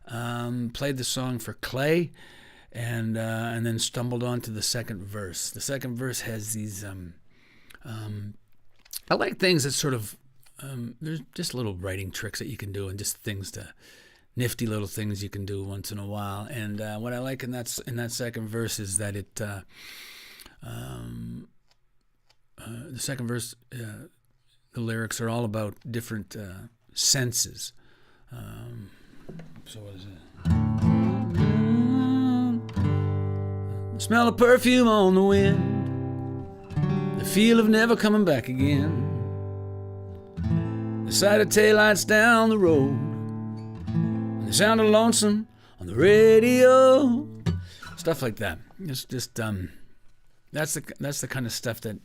S1: Played the song for Clay, and then stumbled on to the second verse. The second verse has these... I like things that sort of... there's just little writing tricks that you can do, and just things to... nifty little things you can do once in a while. And what I like in that second verse is that it the second verse, the lyrics are all about different senses. So what is it? The smell of perfume on the wind, the feel of never coming back again, the sight of taillights down the road, the sound of lonesome on the radio, stuff like that. It's just that's the kind of stuff that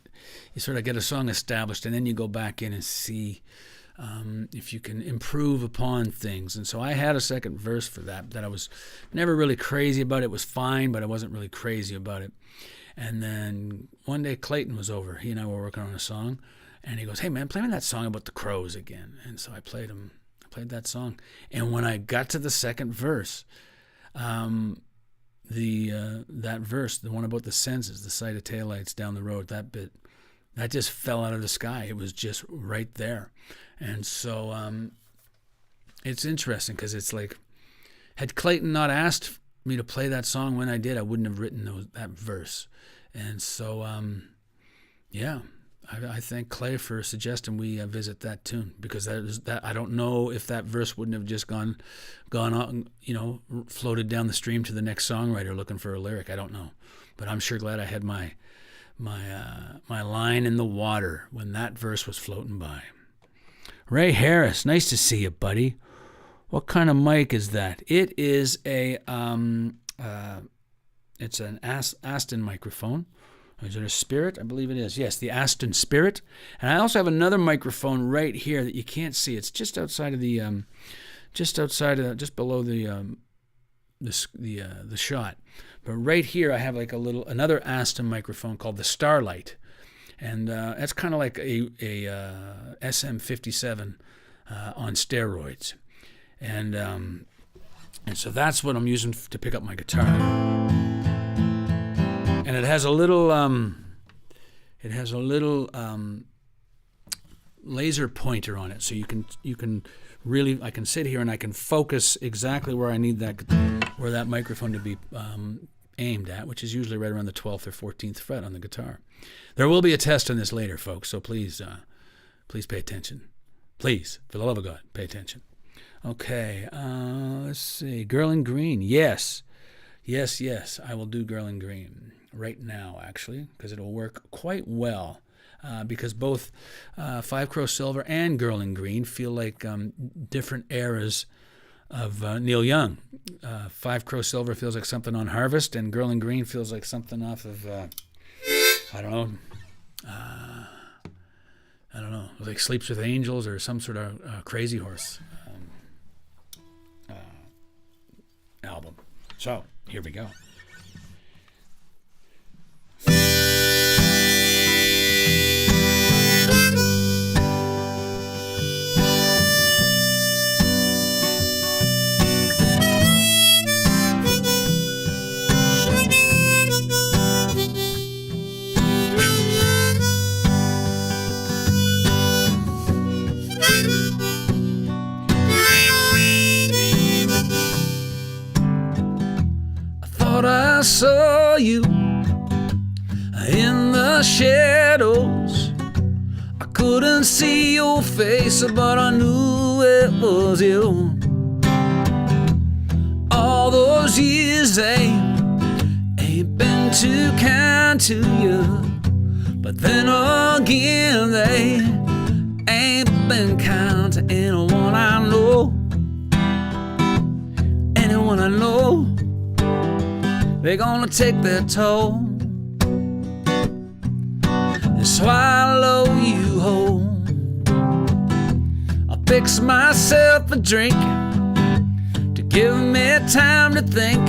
S1: you sort of get a song established, and then you go back in and see if you can improve upon things. And so I had a second verse for that I was never really crazy about. It was fine, but I wasn't really crazy about it. And then one day Clayton was over. He and I were working on a song, and he goes, "Hey man, play me that song about the crows again." And so I played that song, and when I got to the second verse, that verse, the one about the senses, the sight of taillights down the road, that bit, that just fell out of the sky. It was just right there. And so it's interesting because it's like, had Clayton not asked me to play that song when I did, I wouldn't have written that verse. And so yeah, I thank Clay for suggesting we visit that tune, because that I don't know if that verse wouldn't have just gone on, floated down the stream to the next songwriter looking for a lyric. I don't know, but I'm sure glad I had my line in the water when that verse was floating by. Ray Harris, nice to see you, buddy. What kind of mic is that? It is it's an Aston microphone. Is it a Spirit? I believe it is. Yes, the Aston Spirit. And I also have another microphone right here that you can't see. It's just outside of the, just below the shot. But right here, I have like another Aston microphone called the Starlight, and that's kind of like a SM57 on steroids, and so that's what I'm using to pick up my guitar. And it has a little laser pointer on it, so you can really, I can sit here and I can focus exactly where I need where that microphone to be aimed at, which is usually right around the 12th or 14th fret on the guitar. There will be a test on this later, folks, so please pay attention. Please, for the love of God, pay attention. Okay, let's see. Girl in Green, yes, I will do Girl in Green right now, actually, because it'll work quite well, because both Five Crow Silver and Girl in Green feel like different eras of Neil Young. Five Crow Silver feels like something on Harvest, and Girl in Green feels like something off of, I don't know, like Sleeps with Angels or some sort of Crazy Horse album. So, here we go. saw you in the shadows. I couldn't see your face, but I knew it was you. All those years they ain't been too kind to you, but then again they ain't been kind to anyone I know. Anyone I know, they're gonna take their toll and swallow you whole. I fix myself a drink to give me time to think.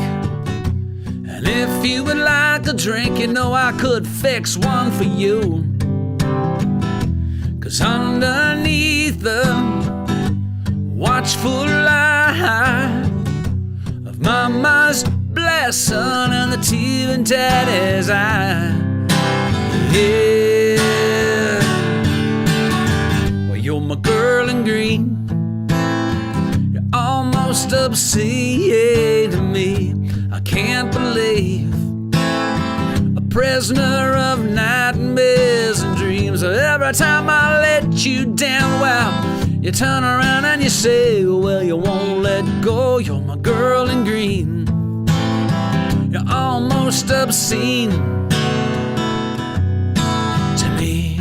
S1: And if you would like a drink, you know I could fix one for you. 'Cause underneath the watchful eye of Mama's blessing and the tear in Daddy's eye, yeah, well, you're my girl in green. You're almost obscene to me. I can't believe a prisoner of nightmares and dreams. Every time I let you down, well, you turn around and you say, well, you won't let go. You're my girl in green. You're almost obscene to me.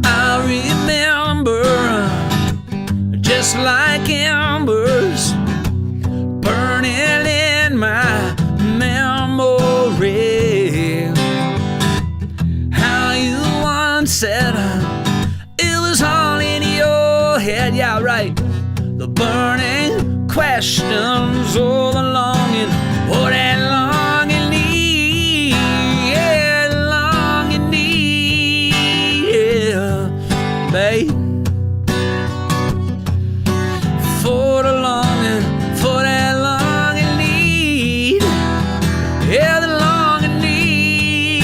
S1: I remember just like embers burning in my memory. How you once said it was all in your head, yeah, right. The burning questions, oh, the longing, oh, that longing need, yeah, longing need, yeah, babe. For the longing, for that longing need, yeah, the longing need,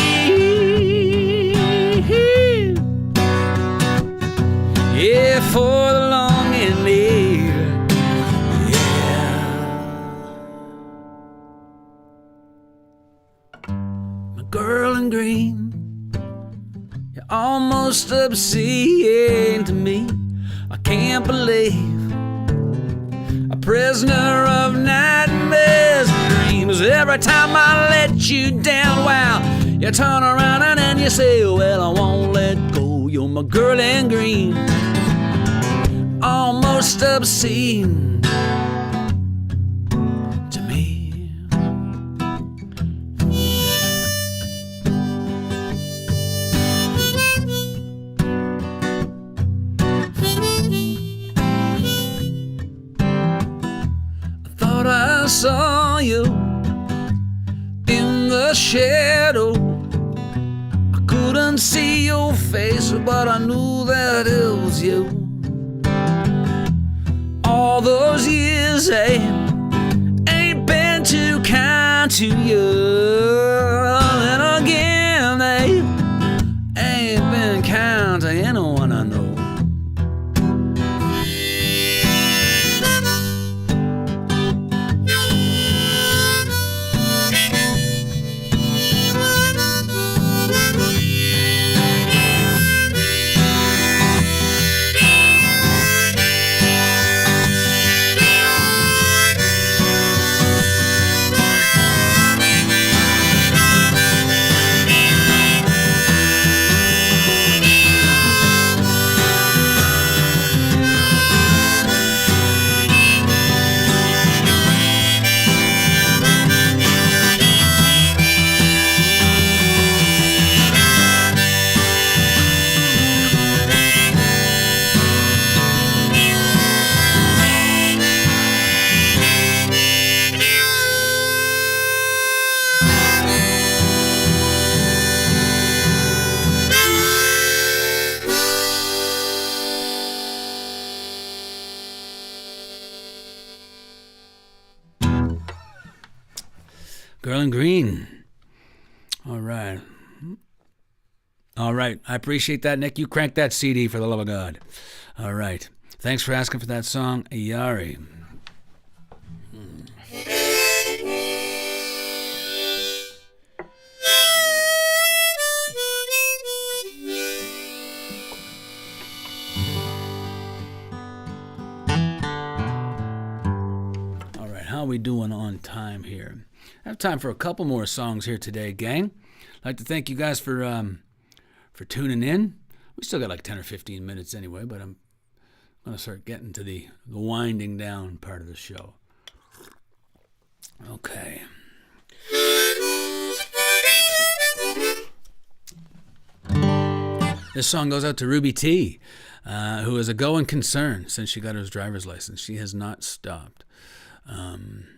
S1: yeah, for the longing need, yeah. My girl in green, you're almost obscene to me. I can't believe a prisoner of nightmares and dreams. Every time I let you down, wow, you turn around and then you say, well, I won't let go. You're my girl in green, almost obscene to me. I saw you in the shadow. I couldn't see your face, but I knew that it was you. All those years ain't been too kind to you. And again, they ain't been kind to anyone I know. Girl in green. All right. All right. I appreciate that, Nick. You crank that CD for the love of God. All right. Thanks for asking for that song, Yari. All right. How are we doing on time here? I have time for a couple more songs here today, gang. I'd like to thank you guys for tuning in. We still got like 10 or 15 minutes anyway, but I'm going to start getting to the winding down part of the show. Okay. This song goes out to Ruby T, who is a going concern since she got her driver's license. She has not stopped.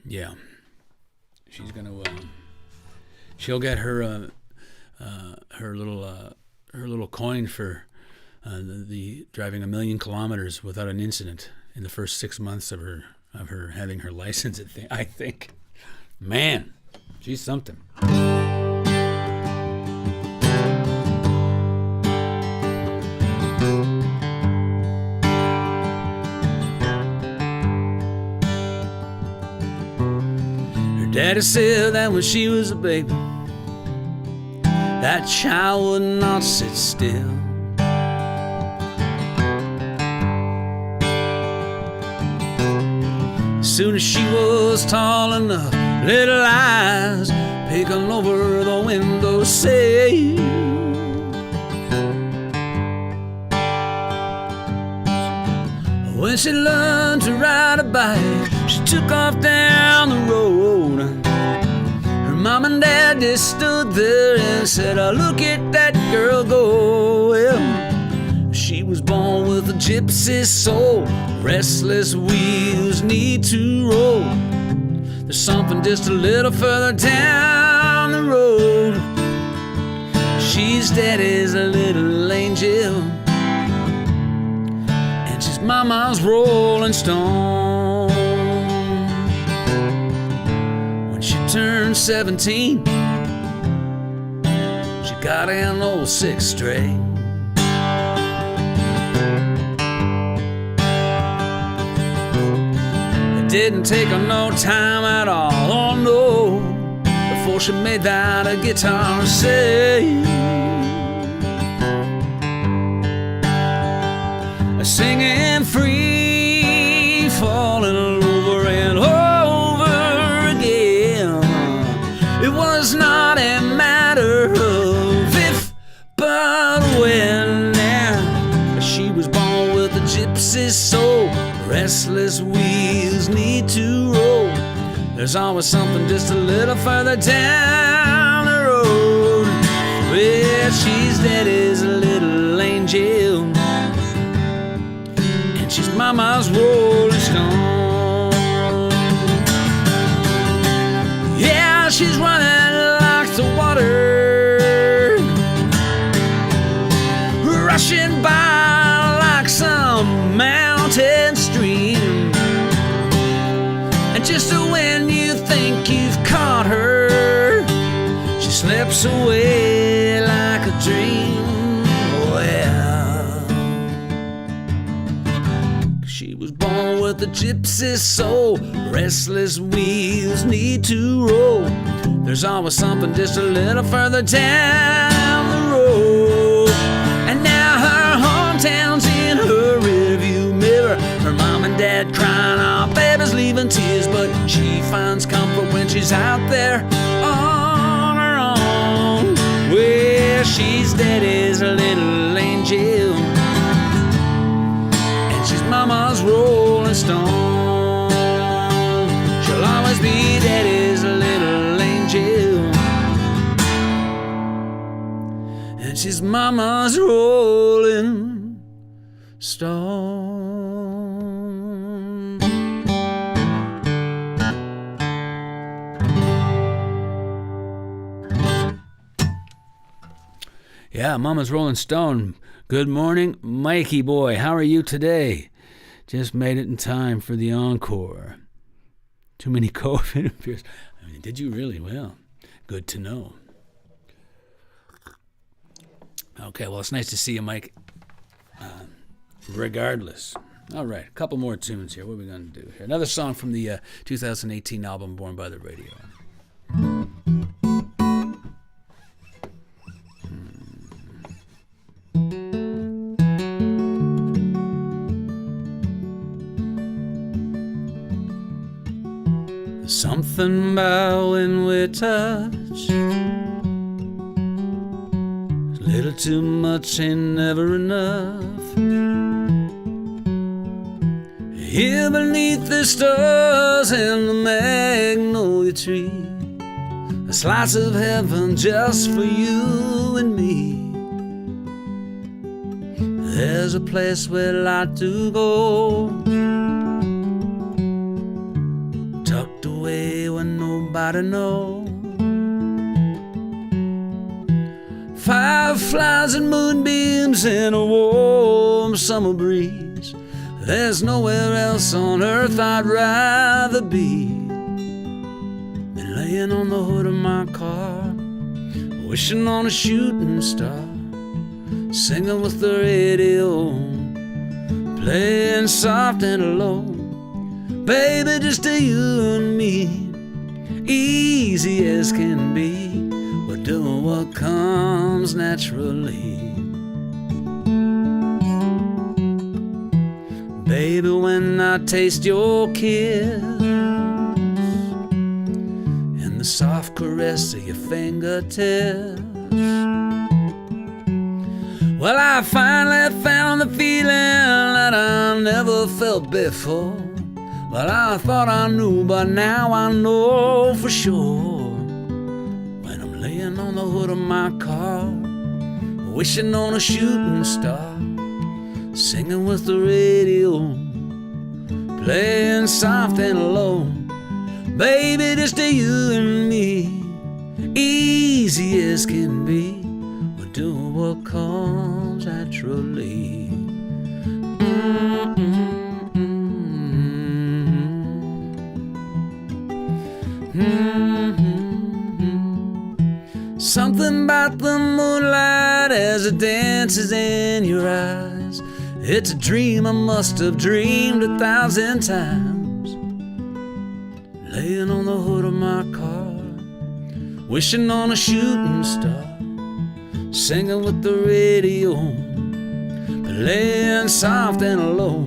S1: Yeah. She's going to... she'll get her little coin for the driving 1 million kilometers without an incident in the first 6 months of her having her license. I think, man, she's something. Her daddy said that when she was a baby, that child would not sit still. As soon as she was tall enough, little eyes peeking over the windowsill. When she learned to ride a bike, she took off down the road. Her mom and dad just stood there and said, "Oh, look at that girl go." Well, she was born with a gypsy soul. Restless wheels need to roll. There's something just a little further down the road. She's daddy's a little angel, and she's mama's rolling stone. When she turned 17, she got an old 6-string. Didn't take her no time at all, oh no, before she made that a guitar say. Singing free, falling over and over again. It was not a matter of if, but when. Now, she was born with a gypsy soul. Restless wheels need to roll. There's always something just a little further down the road. Well, she's daddy's little angel, and she's mama's rolling stone. Yeah, she's running like the water, rushing by like some mountain stream. And just when you think you've caught her, she slips away like a dream. Well, she was born with a gypsy soul. Restless wheels need to roll. There's always something just a little further down the road. And now her hometown's in her rearview mirror. Her mom and dad crying, our baby's leaving tears, but she finds comfort when she's out there on her own. Well, she's daddy's little angel, and she's mama's rolling stone. She'll always be daddy's little angel, and she's mama's rolling stone. Yeah, Mama's Rolling Stone. Good morning, Mikey boy. How are you today? Just made it in time for the encore. Too many COVID appears. I mean, did you really? Well, good to know. Okay, well, it's nice to see you, Mike. Regardless. All right, a couple more tunes here. What are we going to do here? Another song from the 2018 album Born by the Radio. Something about when we touch, a little too much ain't never enough. Here beneath the stars and the magnolia tree, a slice of heaven just for you and me. There's a place we'd like to go, tucked away where nobody knows. Fireflies and moonbeams in a warm summer breeze. There's nowhere else on earth I'd rather be than laying on the hood of my car, wishing on a shooting star, singing with the radio, playing soft and low. Baby, just to you and me, easy as can be. We're doing what comes naturally. Baby, when I taste your kiss and the soft caress of your fingertips, well, I finally found the feeling that I never felt before. Well, I thought I knew, but now I know for sure. When I'm laying on the hood of my car, wishing on a shooting star, singing with the radio, playing soft and low. Baby, just to you and me, easy as can be. We're doing what comes naturally. Something about the moonlight as it dances in your eyes. It's a dream I must have dreamed 1,000 times. Laying on the hood of my car, wishing on a shooting star, singing with the radio, playing soft and low.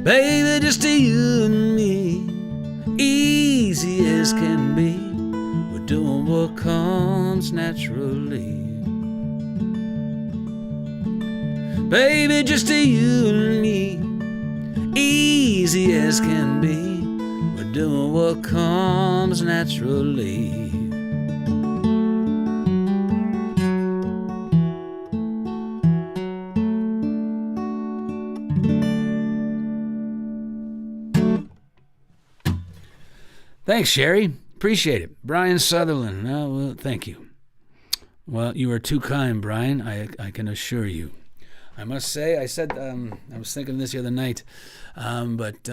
S1: Baby, just to you and me, easy as can be. We're doing what comes naturally. Baby, just to you and me, easy as can be. We're doing what comes naturally. Thanks, Sherry. Appreciate it. Brian Sutherland. Well, thank you. Well, you are too kind, Brian. I can assure you. I must say, I was thinking this the other night, but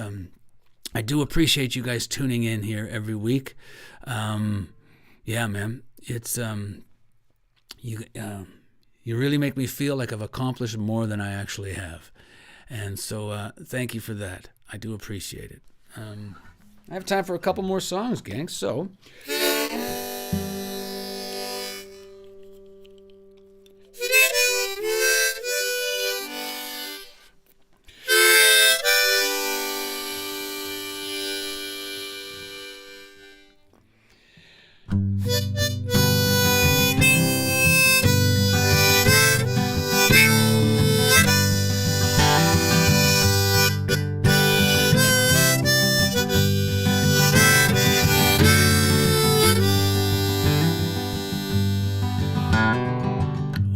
S1: I do appreciate you guys tuning in here every week. Yeah, man, it's you really make me feel like I've accomplished more than I actually have, and so thank you for that. I do appreciate it. I have time for a couple more songs, gang. So.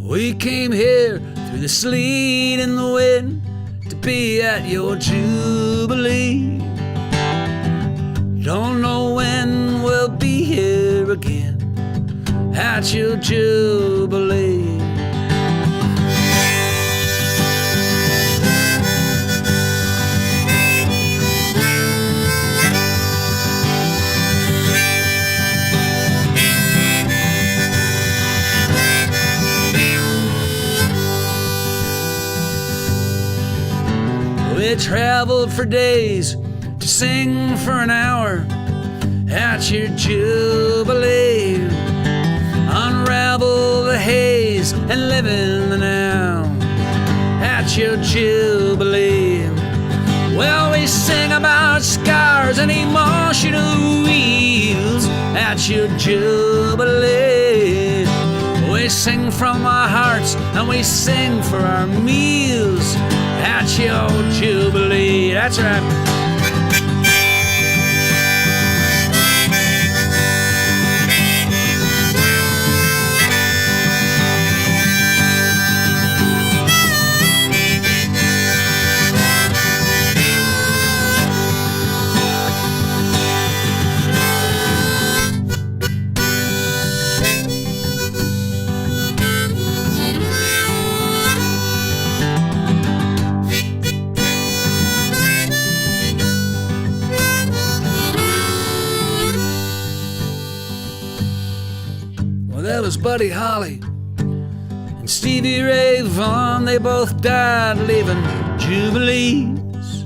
S1: We came here through the sleet and the wind to be at your Jubilee. Don't know when we'll be here again at your Jubilee. We traveled for days to sing for an hour at your Jubilee. Unravel the haze and live in the now at your Jubilee. Well, we sing about scars and emotional wheels at your Jubilee. We sing from our hearts and we sing for our meals at your Jubilee. That's right. That was Buddy Holly and Stevie Ray Vaughan. They both died leaving Jubilees.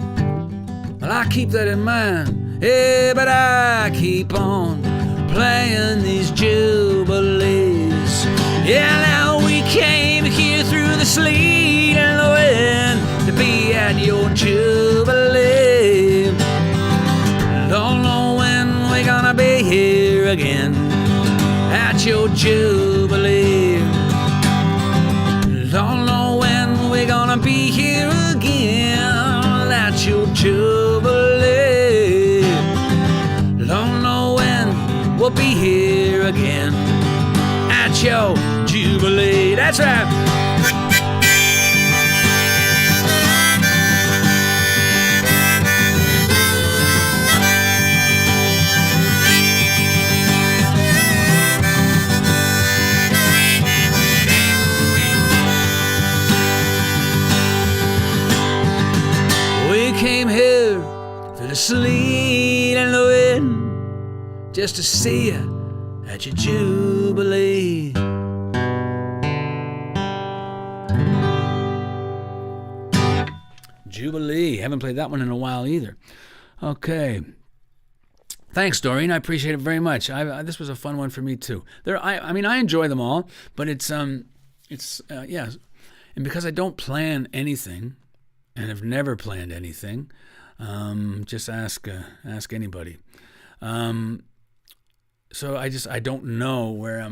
S1: Well, I keep that in mind, yeah, but I keep on playing these Jubilees. Yeah, now we came here through the sleet and the wind to be at your Jubilee. Don't know when we're gonna be here again at your Jubilee. Don't know when we're gonna be here again at your Jubilee. Don't know when we'll be here again at your Jubilee. That's right. Came here through the sleet and the wind just to see you at your Jubilee. Jubilee. Haven't played that one in a while either. Okay. Thanks, Doreen. I appreciate it very much. This was a fun one for me too. I mean, I enjoy them all, but it's yeah. And because I don't plan anything, and have never planned anything, just ask anybody. So I don't know where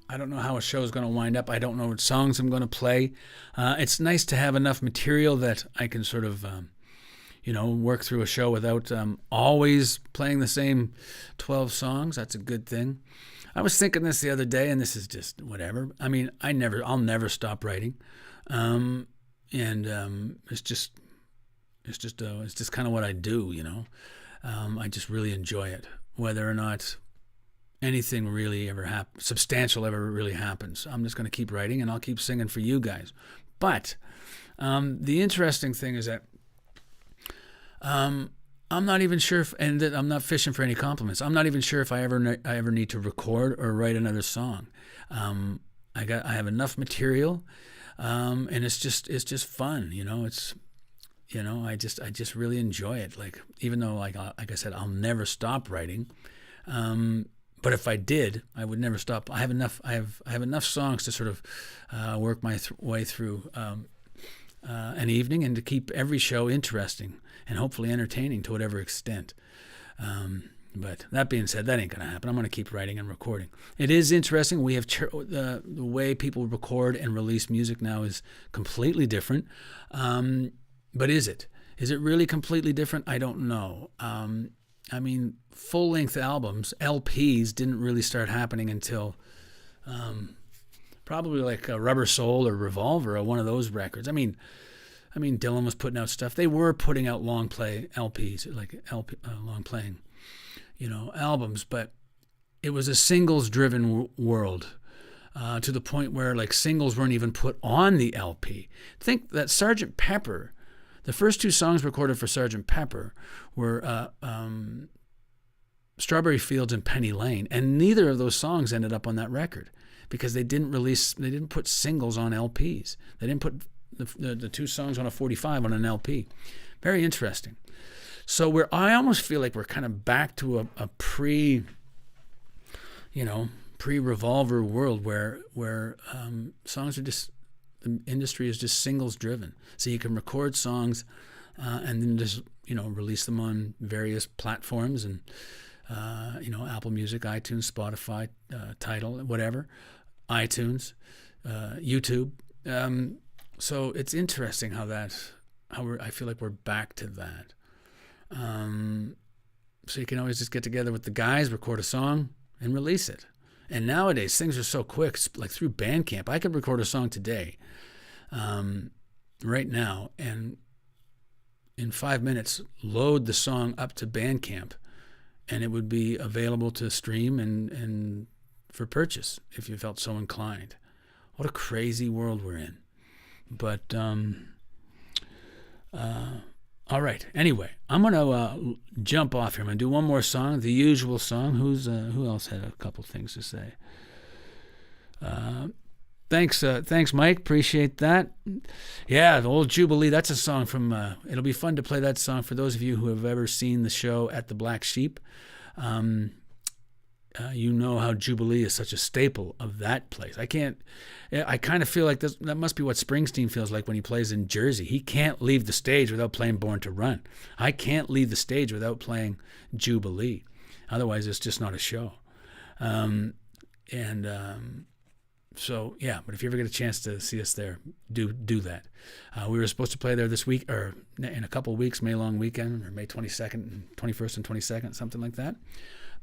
S1: I don't know how a show is going to wind up. I don't know what songs I'm going to play. It's nice to have enough material that I can sort of, work through a show without always playing the same 12 songs. That's a good thing. I was thinking this the other day, and this is just whatever. I mean, I'll never stop writing. And it's just kind of what I do, I just really enjoy it, whether or not anything really ever substantial ever really happens. I'm just going to keep writing, and I'll keep singing for you guys. But the interesting thing is that I'm not even sure if, and that I'm not fishing for any compliments. I'm not even sure if I ever need to record or write another song. I have enough material. And it's just fun, I just really enjoy it. Like, even though, like I said, I'll never stop writing. But if I did, I would never stop. I have enough songs to sort of, work my way through, an evening, and to keep every show interesting and hopefully entertaining to whatever extent. But that being said, that ain't going to happen. I'm going to keep writing and recording. It is interesting. We have the way people record and release music now is completely different. But is it? Is it really completely different? I don't know. I mean, full-length albums, LPs, didn't really start happening until probably like Rubber Soul or Revolver or one of those records. I mean, Dylan was putting out stuff. They were putting out long play LPs, like long playing, albums, but it was a singles-driven world to the point where like singles weren't even put on the LP. Think that Sgt. Pepper, the first two songs recorded for Sgt. Pepper were Strawberry Fields and Penny Lane, and neither of those songs ended up on that record because they didn't put singles on LPs. They didn't put the 2 songs on a 45 on an LP. Very interesting. So I almost feel like we're kind of back to a pre-Revolver world where songs are just, the industry is just singles driven. So you can record songs and then just release them on various platforms and Apple Music, iTunes, Spotify, Tidal, whatever, iTunes, YouTube. So it's interesting I feel like we're back to that. So you can always just get together with the guys, record a song, and release it. And nowadays, things are so quick. It's like through Bandcamp, I could record a song today, right now, and in 5 minutes, load the song up to Bandcamp, and it would be available to stream and for purchase if you felt so inclined. What a crazy world we're in. But all right. Anyway, I'm gonna jump off here. I'm gonna do one more song, the usual song. Who else had a couple things to say? Thanks, Mike. Appreciate that. Yeah, the old Jubilee. That's a song from. It'll be fun to play that song for those of you who have ever seen the show at the Black Sheep. You know how Jubilee is such a staple of that place. I kind of feel like that must be what Springsteen feels like when he plays in Jersey. He can't leave the stage without playing Born to Run. I can't leave the stage without playing Jubilee. Otherwise, it's just not a show. So, yeah, but if you ever get a chance to see us there, do that. We were supposed to play there this week, or in a couple of weeks, May long weekend, or May 22nd, 21st and 22nd, something like that.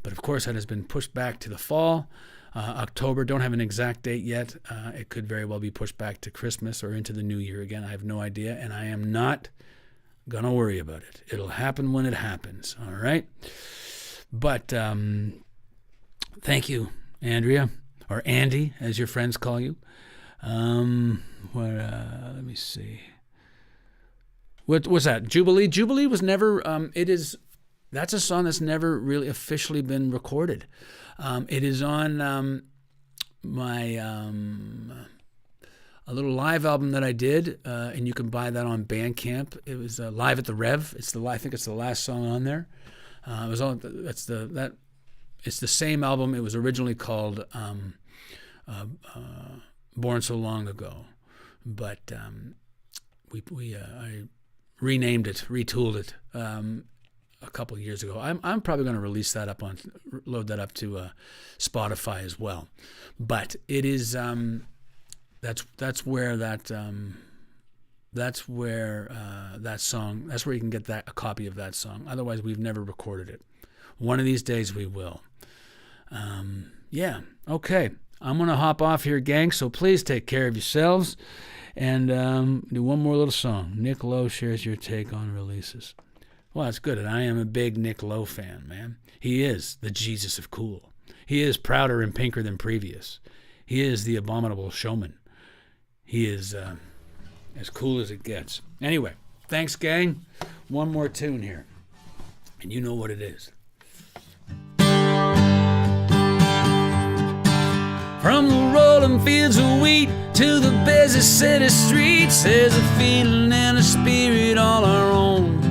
S1: But of course, that has been pushed back to the fall, October. Don't have an exact date yet. It could very well be pushed back to Christmas or into the new year again. I have no idea, and I am not going to worry about it. It'll happen when it happens, all right? But thank you, Andrea, or Andy, as your friends call you. Let me see. What's that? Jubilee? Jubilee was never, that's a song that's never really officially been recorded. It is on my a little live album that I did, and you can buy that on Bandcamp. It was Live at the Rev. I think it's the last song on there. It's the same album. It was originally called Born So Long Ago, but I renamed it, retooled it. A couple of years ago. I'm probably going to load that up to Spotify as well. But it is that's where that song. That's where you can get a copy of that song. Otherwise, we've never recorded it. One of these days we will. Yeah. Okay. I'm going to hop off here, gang. So please take care of yourselves and do one more little song. Nick Lowe shares your take on releases. Well, that's good, and I am a big Nick Lowe fan, man. He is the Jesus of cool. He is prouder and pinker than previous. He is the abominable showman. He is as cool as it gets. Anyway, thanks, gang. One more tune here, and you know what it is. From the rolling fields of wheat to the busy city streets, there's a feeling and a spirit all our own.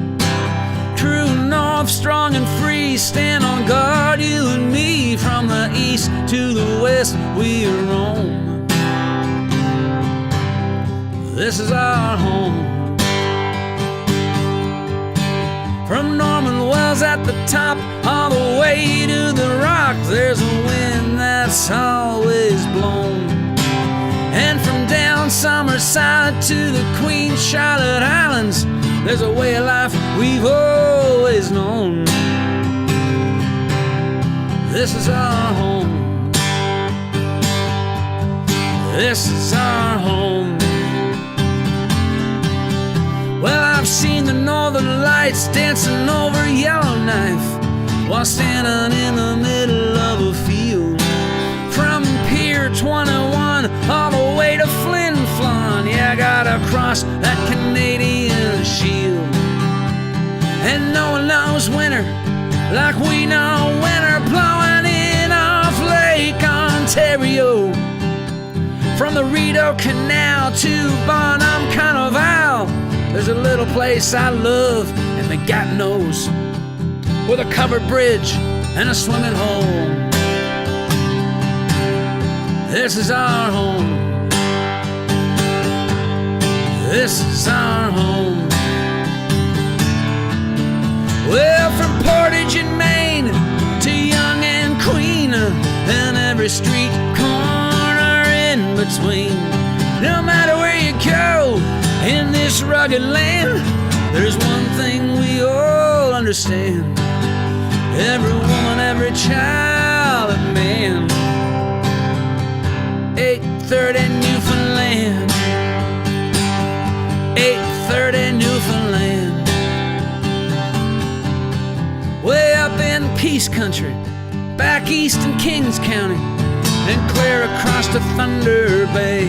S1: True north, strong and free, stand on guard, you and me. From the east to the west, we roam. This is our home. From Norman Wells at the top, all the way to the rock, there's a wind that's always blown. And from down Summerside to the Queen Charlotte Islands, there's a way of life we've always known. This is our home. This is our home. Well, I've seen the northern lights dancing over Yellowknife while standing in the middle of a field. From Pier 21 all the way to Flin Flon, yeah, I gotta cross that Canadian shield. And no one knows winter like we know winter, blowing in off Lake Ontario. From the Rideau Canal to Bonham Carnival, there's a little place I love, and the God knows, with a covered bridge and a swimming hole. This is our home. This is our home. Well, from Portage in Maine to Young and Queen, and every street corner in between. No matter where you go in this rugged land, there's one thing we all understand. Every woman, every child and man. 830 Newfoundland. 830 Newfoundland. Way up in Peace Country, back east in Kings County, and clear across to Thunder Bay,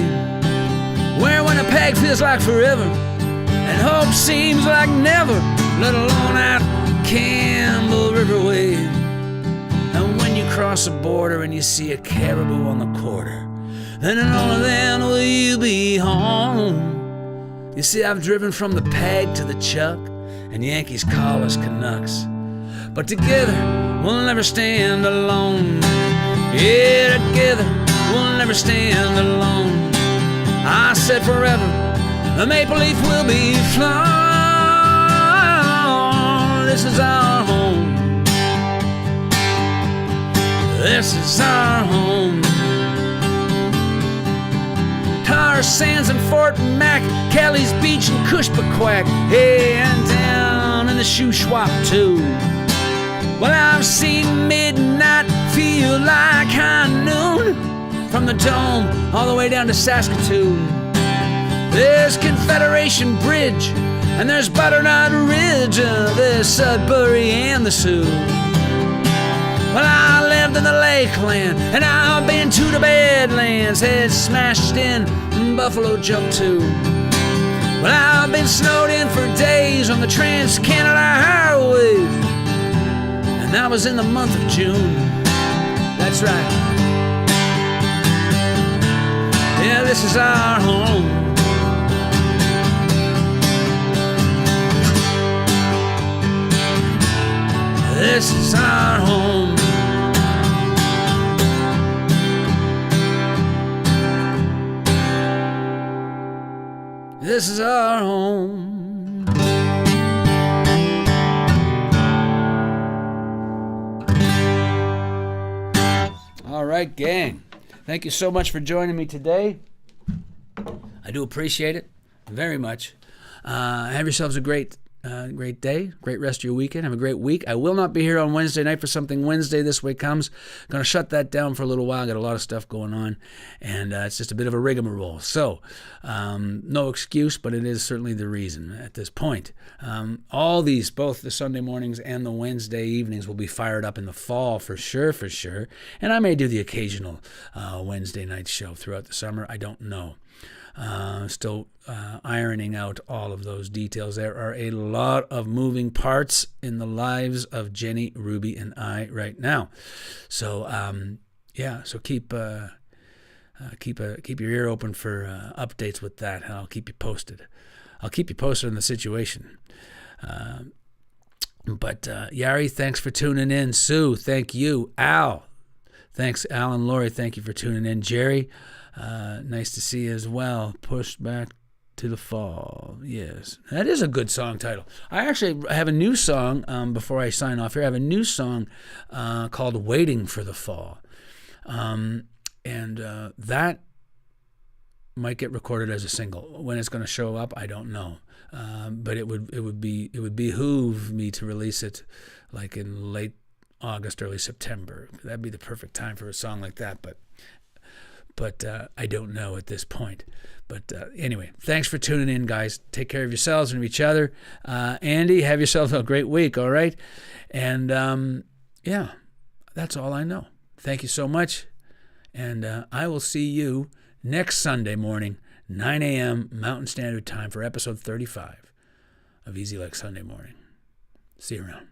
S1: where Winnipeg feels like forever, and hope seems like never, let alone out Campbell River Way. And when you cross the border and you see a caribou on the quarter, then and only then will you be home. You see, I've driven from the Peg to the Chuck, and Yankees call us Canucks, but together we'll never stand alone. Yeah, together we'll never stand alone. I said forever, the maple leaf will be flown. This is our home. This is our home. Tar Sands and Fort Mac, Kelly's Beach and Cushpaquack, hey, and down in the Shuswap too. Well, I've seen midnight feel like high noon, from the Dome all the way down to Saskatoon. There's Confederation Bridge, and there's Butternut Ridge, there's Sudbury and the Sioux. Well, I lived in the Lakeland, and I've been to the Badlands, head smashed in Buffalo Jump too. Well, I've been snowed in for days on the Trans-Canada Highway, and that was in the month of June. That's right. Yeah, this is our home. This is our home. This is our home. All right, gang. Thank you so much for joining me today. I do appreciate it very much. Have yourselves a great day, great rest of your weekend. Have a great week. I will not be here on Wednesday night for Something Wednesday This Way Comes. Going to shut that down for a little while. Got a lot of stuff going on, and it's just a bit of a rigmarole. So, no excuse, but it is certainly the reason at this point. All these, both the Sunday mornings and the Wednesday evenings, will be fired up in the fall for sure. And I may do the occasional Wednesday night show throughout the summer. I don't know. Still ironing out all of those details. There are a lot of moving parts in the lives of Jenny, Ruby, and I right now. So so keep your ear open for updates with that, and I'll keep you posted. I'll keep you posted on the situation. But Yari, thanks for tuning in. Sue, thank you. Al, thanks. Al and Lori, thank you for tuning in. Jerry, nice to see you as well. Pushed back to the fall. Yes, that is a good song title. I actually have a new song, before I sign off here. I have a new song called Waiting for the Fall. And that might get recorded as a single. When it's going to show up, I don't know. But it would behoove me to release it like in late August, early September. That'd be the perfect time for a song like that. But I don't know at this point. But anyway, thanks for tuning in, guys. Take care of yourselves and each other. Andy, have yourself a great week, all right? And that's all I know. Thank you so much. And I will see you next Sunday morning, 9 a.m. Mountain Standard Time for episode 35 of Easy Like Sunday Morning. See you around.